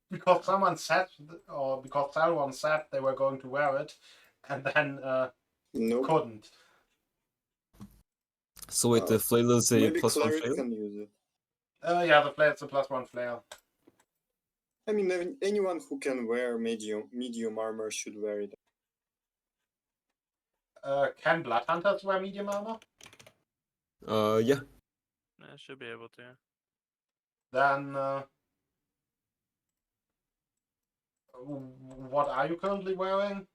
Because someone said, or because someone said they were going to wear it, and then Nope. couldn't. So wait, the flail is a Maybe +1 cleric flail? can use it. Yeah, the flail is a +1 flail. I mean, anyone who can wear medium armor should wear it. Can Bloodhunters wear medium armor? Yeah. I should be able to. Then, what are you currently wearing?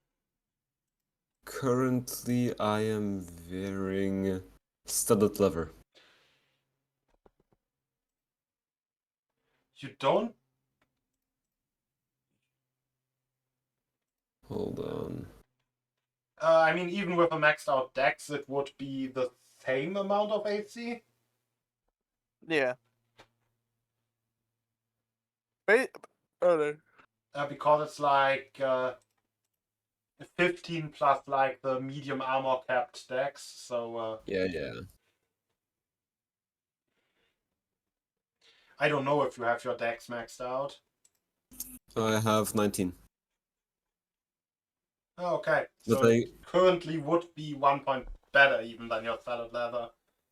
Currently, I am wearing studded leather. You don't? Hold on. I mean, even with a maxed out dex, it would be the same amount of AC. Yeah. Wait. Oh no. Because it's like 15 plus like the medium armor capped dex. So Yeah. I don't know if you have your dex maxed out. I have 19. Okay, But so it currently would be 1 point better even than your studded leather,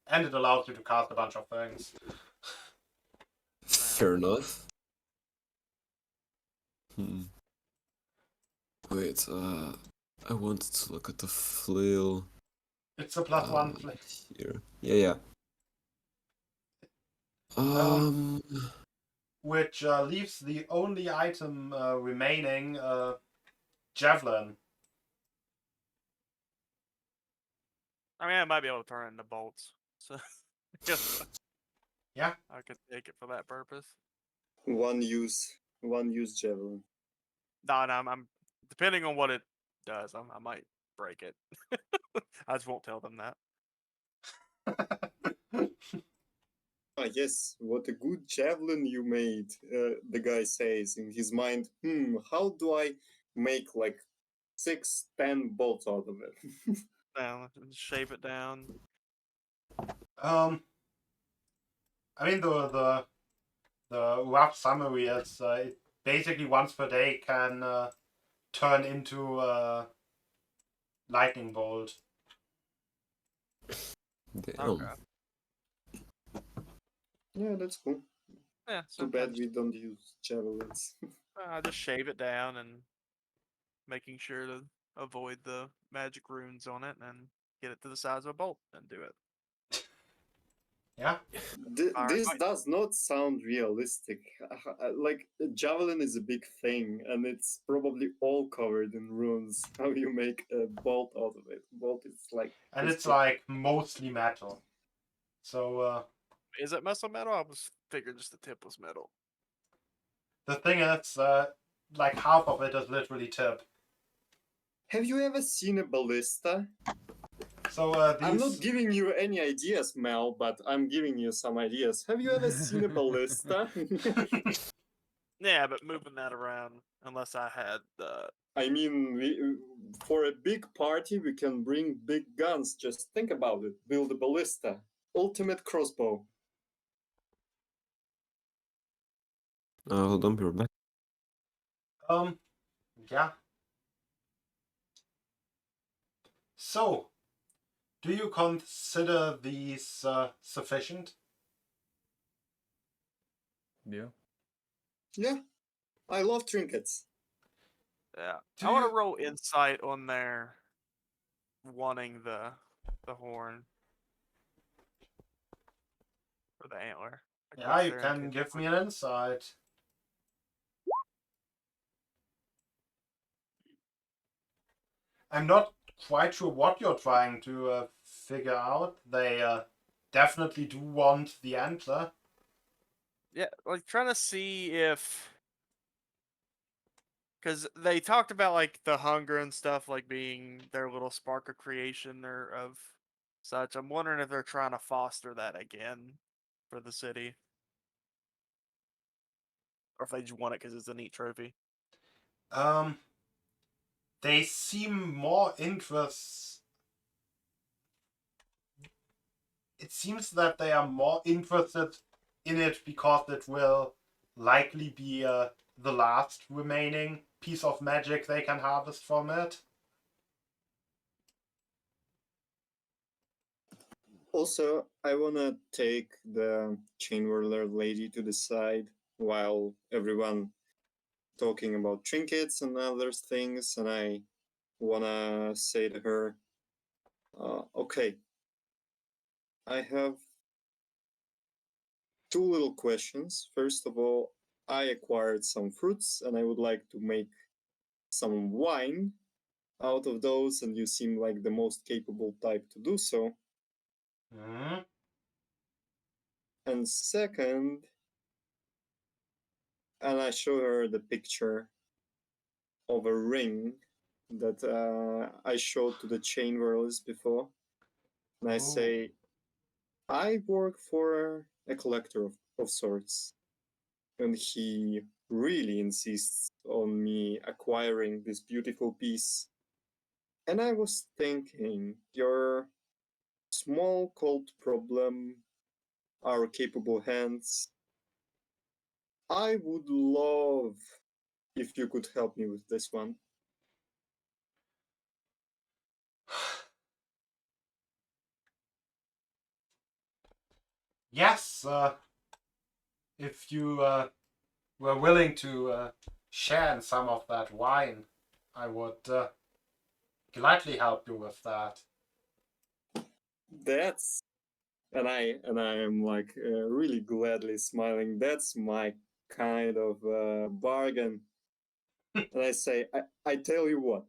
and it allows you to cast a bunch of things. Fair enough. Wait, I wanted to look at the flail. It's a +1 flail. Here. Yeah. Which leaves the only item remaining javelin. I mean, I might be able to turn it into bolts. So Yeah. I could take it for that purpose. One use javelin. No, I'm depending on what it does, I might break it. I just won't tell them that. Ah, yes, what a good javelin you made, the guy says in his mind. How do I make like 6-10 bolts out of it? Now shave it down. I mean the rough summary is it basically once per day can turn into a lightning bolt. Damn. Okay. Yeah, that's cool. Yeah. Too bad Sometimes we don't use javelins. I just shave it down and making sure to avoid the magic runes on it and get it to the size of a bolt and do it. Yeah. Alright, This fine. does not sound realistic. Like, a javelin is a big thing, and it's probably all covered in runes. How you make a bolt out of it? Bolt is like. And this it's big. like mostly metal. So Is it muscle metal? I was figuring just the tip was metal. the thing is, like half of it is literally tip. Have you ever seen a ballista? So I'm these. not giving you any ideas, Mel, but I'm giving you some ideas. Have you ever seen a ballista? Yeah, but moving that around, unless I had I mean, for a big party, we can bring big guns. Just think about it. Build a ballista. Ultimate crossbow. Hold on, we're back. Yeah. So, do you consider these sufficient? Yeah. Yeah, I love trinkets. yeah. Do I want to you- roll insight on their wanting the horn or the antler. Like, Yeah, what's you their can intention give with me it? an insight. I'm not quite sure what you're trying to figure out. They definitely do want the antler. Yeah, like trying to see if, because they talked about like the hunger and stuff, like being their little spark of creation or of such. I'm wondering if they're trying to foster that again for the city, or if they just want it because it's a neat trophy. Um, they seem more interest. It seems that they are more interested in it because it will likely be the last remaining piece of magic they can harvest from it. Also, I wanna take the chain whirler lady to the side while everyone talking about trinkets and other things, and I wanna say to her, okay, I have two little questions. First of all, I acquired some fruits and I would like to make some wine out of those, and you seem like the most capable type to do so. Hmm. And second, and I show her the picture of a ring that I showed to the chain whirlers before. And I Ooh. say, I work for a collector of sorts. And he really insists on me acquiring this beautiful piece. And I was thinking, your small cold problem, our capable hands, I would love if you could help me with this one. Yes, if you were willing to share in some of that wine, I would gladly help you with that. That's and I am like really gladly smiling. That's my kind of bargain. And I say, I tell you what,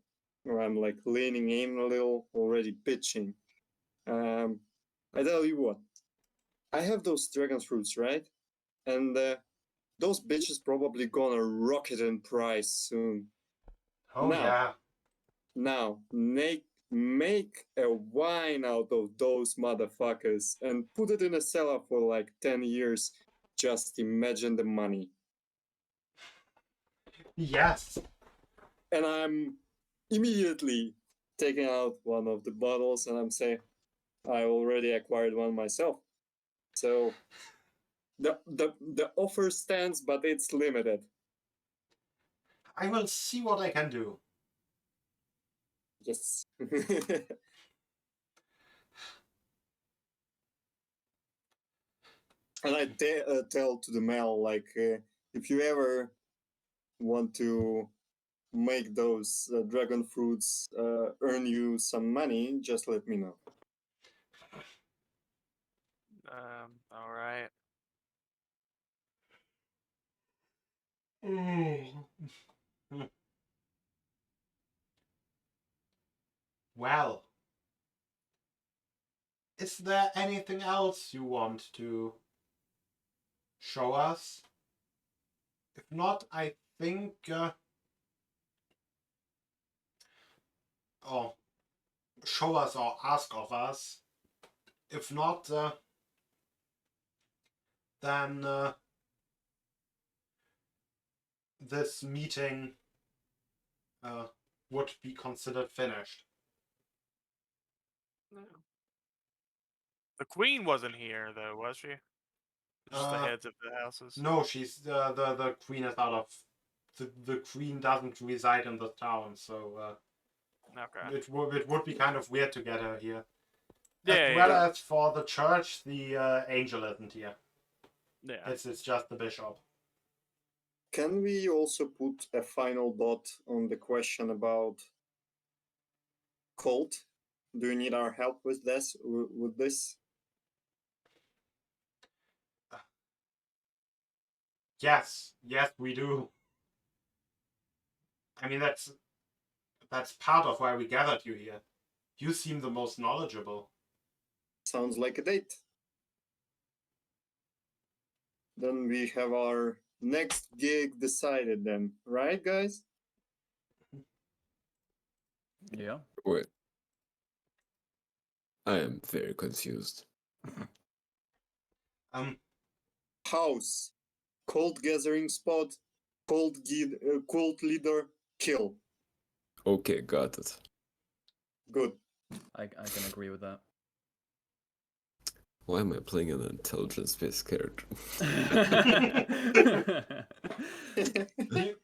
or I'm like leaning in a little, already pitching. I tell you what, I have those dragon fruits, right? And those bitches probably gonna rocket in price soon. Oh Now, yeah. make a wine out of those motherfuckers and put it in a cellar for like 10 years. Just imagine the money. Yes. And I'm immediately taking out one of the bottles and I'm saying, I already acquired one myself. So the offer stands, but it's limited. I will see what I can do. Yes. And I tell to the male, like, if you ever want to make those dragon fruits earn you some money, just let me know. All right. Well, is there anything else you want to show us? If not, I think or show us or ask of us. If not, then this meeting would be considered finished. The queen wasn't here, though, was she? Just the heads of the houses. No, she's the queen is out of the queen doesn't reside in the town, so Okay. it would be kind of weird to get her here. Yeah, As well yeah. as for the church, the angel isn't here. Yeah. It's just the bishop. Can we also put a final dot on the question about cult? Do you need our help with this? With this? Yes, we do. I mean, that's part of why we gathered you here. You seem the most knowledgeable. Sounds like a date. Then we have our next gig decided then, right, guys? Yeah. Wait. I am very confused. House, cult gathering spot, cult leader, kill. Okay, got it. Good. I can agree with that. Why am I playing an intelligence-based character?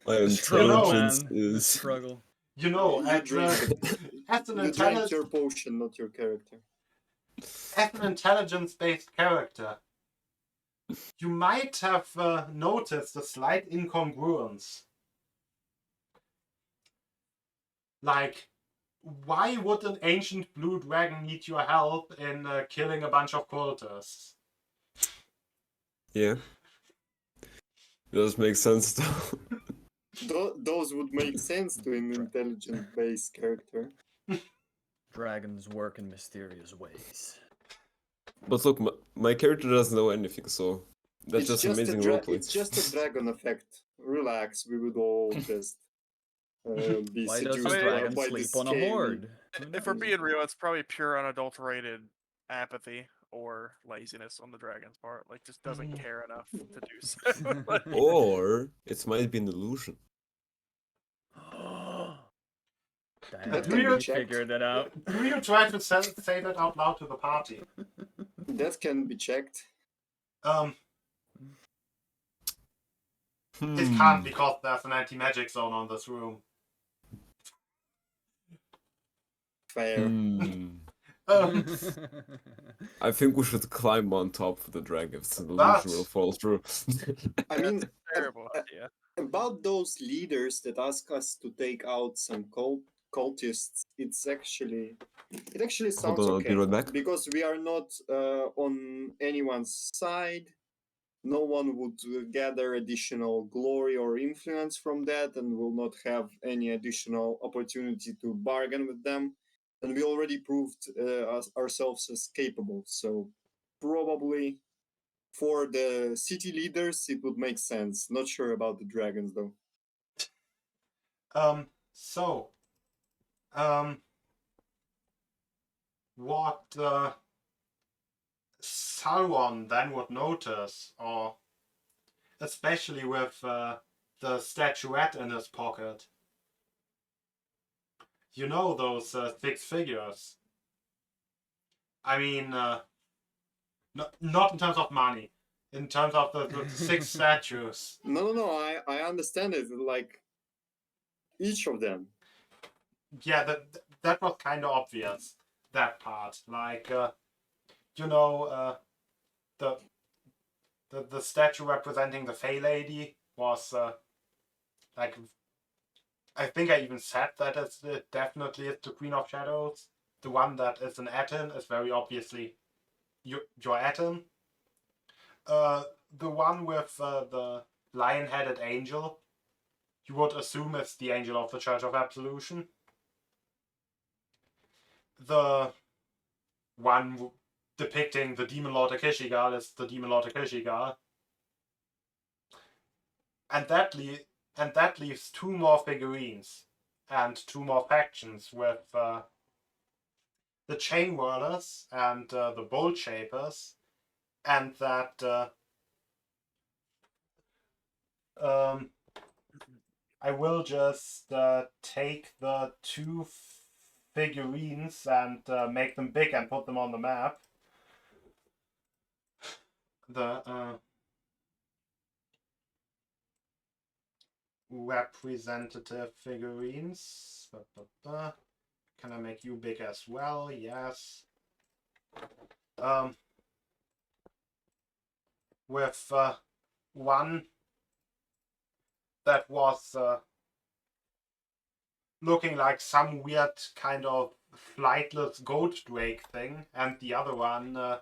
My Struggle, intelligence man. is... Struggle. You know, You as an You drank your potion, not your character. as an intelligence-based character, you might have noticed a slight incongruence. Like, why would an ancient blue dragon need your help in killing a bunch of cultists? Yeah. Does make sense though. Those would make sense to an intelligent-based character. Dragons work in mysterious ways. But look, my character doesn't know anything, so that's just amazing roleplay. It's just a dragon effect. Relax, we would all just be Why seduced does a dragon by sleep this on a scaly- horde? If we're being real, it's probably pure unadulterated apathy or laziness on the dragon's part. Like, just doesn't care enough to do so. Like, Or it might be an illusion. Damn, That can we be checked. figured it out. Do you try to say that out loud to the party? That can be checked. It can't because there's an anti-magic zone on this room. Fair. I think we should climb on top of the dragon if the That's- illusion will fall through. I mean, that's a terrible idea. about those leaders that ask us to take out some cultists, it actually sounds on, I'll be okay right back. because we are not on anyone's side. no one would gather additional glory or influence from that and will not have any additional opportunity to bargain with them. And we already proved ourselves as capable. So probably for the city leaders, it would make sense. Not sure about the dragons though. So, what Sauron then would notice, or especially with the statuette in his pocket. You know those six figures. I mean, not in terms of money, in terms of the six statues. No. I understand it. Like each of them. Yeah, that was kind of obvious. That part, like, you know, the statue representing the Fey Lady was like, I think I even said that it definitely is the Queen of Shadows. The one that is an Aten is very obviously your Aten. The one with the lion-headed angel, you would assume it's the angel of the Church of Absolution. The one depicting the Demon Lord Akishigal is the Demon Lord Akishigal. And that leaves two more figurines and two more factions with the Chain Whirlers and the Bolt Shapers, and that I will just take the two figurines and make them big and put them on the map. The representative figurines. Can I make you big as well? Yes. With one that was looking like some weird kind of flightless goat drake thing, and the other one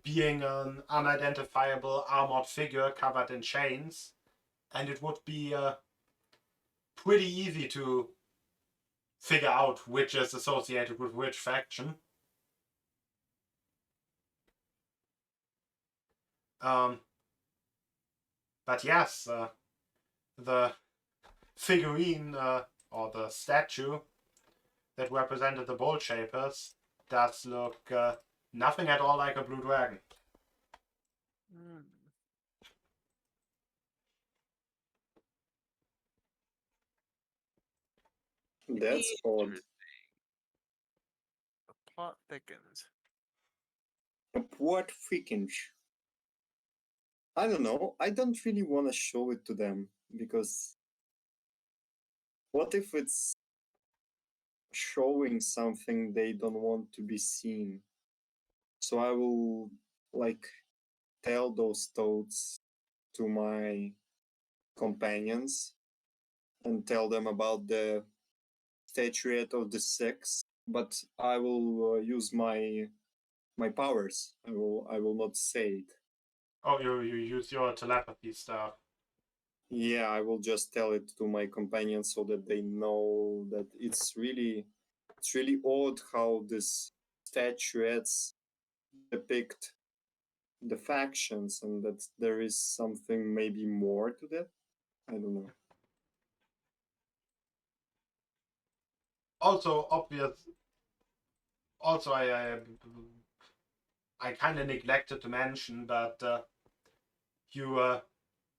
being an unidentifiable armored figure covered in chains. And it would be pretty easy to figure out which is associated with which faction. But yes, the figurine or the statue that represented the Bolt Shapers does look nothing at all like a blue dragon. That's odd. Interesting. The plot thickens. What freaking I don't know. I don't really want to show it to them because what if it's showing something they don't want to be seen? So I will like tell those thoughts to my companions and tell them about the statuette of the six, but I will use my powers. I will not say it. Oh, you use your telepathy stuff. Yeah, I will just tell it to my companions so that they know that it's really odd how this statuettes depict the factions and that there is something maybe more to that. I don't know. Also obvious. Also, I kind of neglected to mention, but you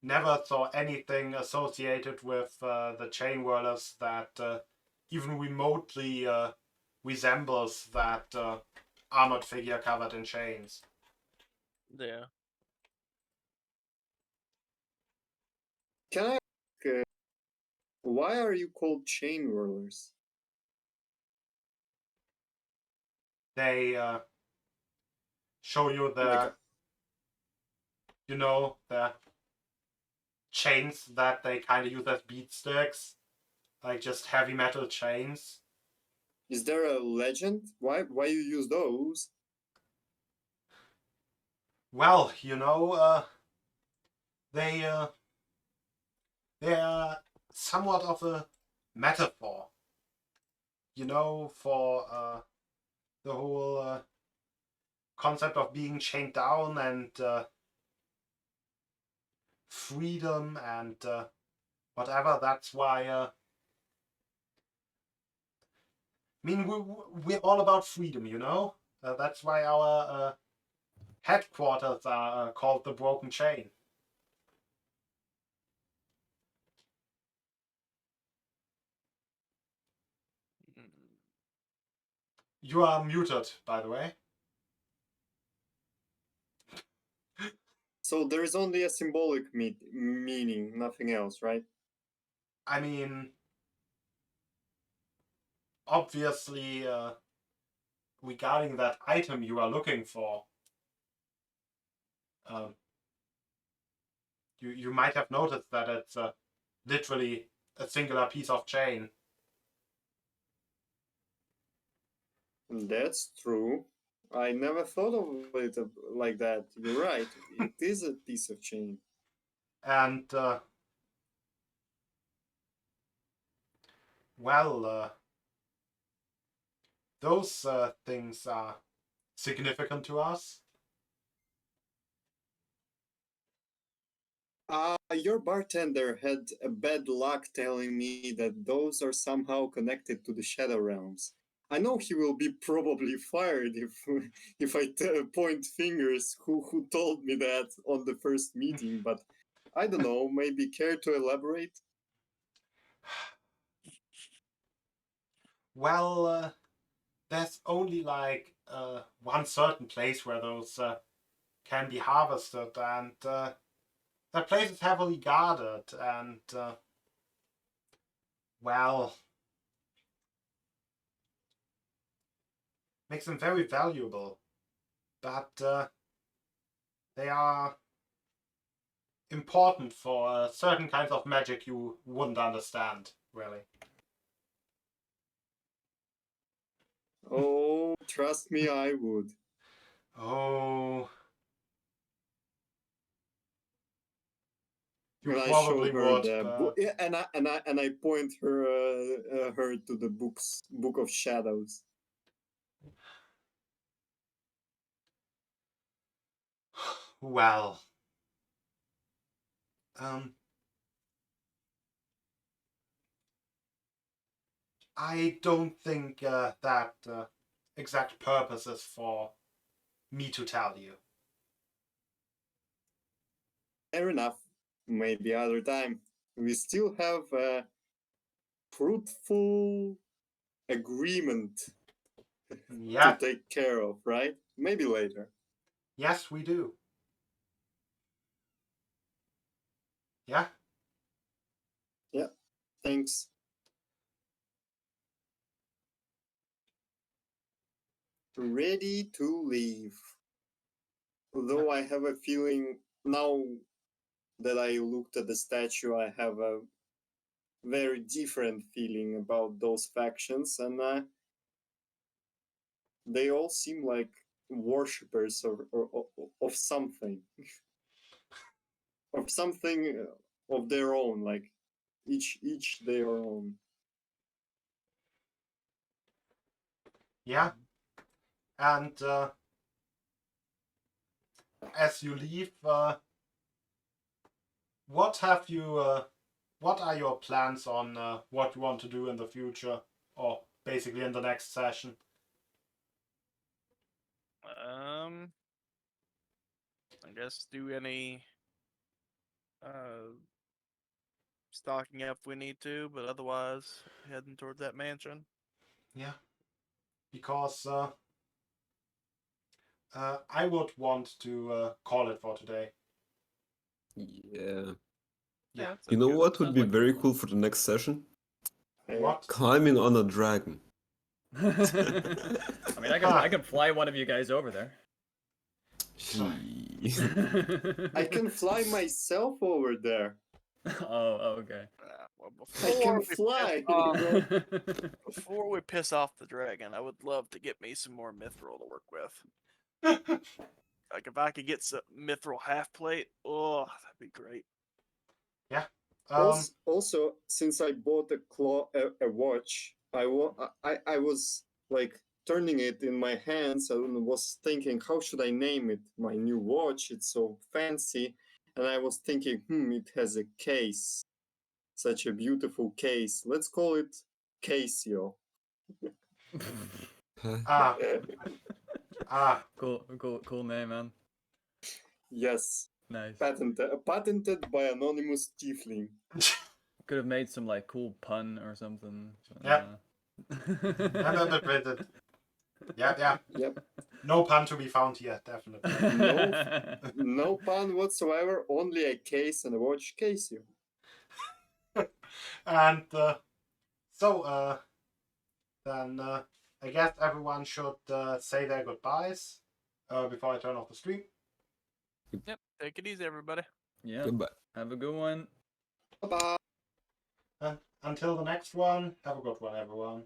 never saw anything associated with the Chain Whirlers that even remotely resembles that armored figure covered in chains. Yeah. Can I ask, why are you called chain whirlers? They show you the, Like, you know, the chains that they kind of use as beat sticks, like just heavy metal chains. is there a legend? Why you use those? Well, you know, they are somewhat of a metaphor, you know, for the whole concept of being chained down and freedom and whatever. That's why. I mean, we're all about freedom, you know. That's why our headquarters are called the Broken Chain. Mm, You are muted, by the way. So there is only a symbolic meaning, nothing else, right? I mean, obviously, regarding that item you are looking for, um, you might have noticed that it's literally a singular piece of chain. That's true. I never thought of it like that. You're right. It is a piece of chain. And, well, those things are significant to us. Your bartender had a bad luck telling me that those are somehow connected to the Shadow Realms. I know he will be probably fired if I point fingers who told me that on the first meeting, but I don't know, maybe care to elaborate? Well, there's only like one certain place where those can be harvested, and that place is heavily guarded, and well, makes them very valuable. But they are important for certain kinds of magic you wouldn't understand, really. Oh, trust me, I would. Oh, you And I show probably her would, the book, but yeah, and I point her to the book of shadows. well, um, I don't think that exact purpose is for me to tell you. Fair enough. Maybe other time. We still have a fruitful agreement to Yeah, take care of, right? Maybe later. yes, we do. Yeah, Yeah. Thanks. Ready to leave. Although I have a feeling now that I looked at the statue, I have a very different feeling about those factions, and they all seem like worshippers of something, of something of their own, like each their own. yeah. And as you leave, what have you? What are your plans on what you want to do in the future, or basically in the next session? I guess do any stocking up if we need to, but otherwise heading towards that mansion. Yeah, because I would want to call it for today. Yeah. Yeah. that You sounds know good. what would Sounds be like a very good cool for the next session? What? Climbing on a dragon. I mean, I could fly one of you guys over there. I can fly myself over there. Oh, okay. Well, I can before we piss fly. off, bro. before we piss off the dragon, I would love to get me some more mithril to work with. Like if I could get some mithril half plate, oh, that'd be great. Also, since I bought a watch, I was like turning it in my hands and was thinking, how should I name it? My new watch, it's so fancy. And I was thinking, it has a case. Such a beautiful case. Let's call it Casio. Ah, ah, Cool name, man. Yes, Nice. patented by anonymous tiefling. Could have made some like cool pun or something. Yeah. Uh... Yeah. Yep. No pun to be found here, definitely. No pun whatsoever, only a case and a watch Casio. And then I guess everyone should say their goodbyes before I turn off the stream. Yep. Take it easy, everybody. Yeah. Goodbye. Have a good one. Bye-bye. And until the next one, have a good one, everyone.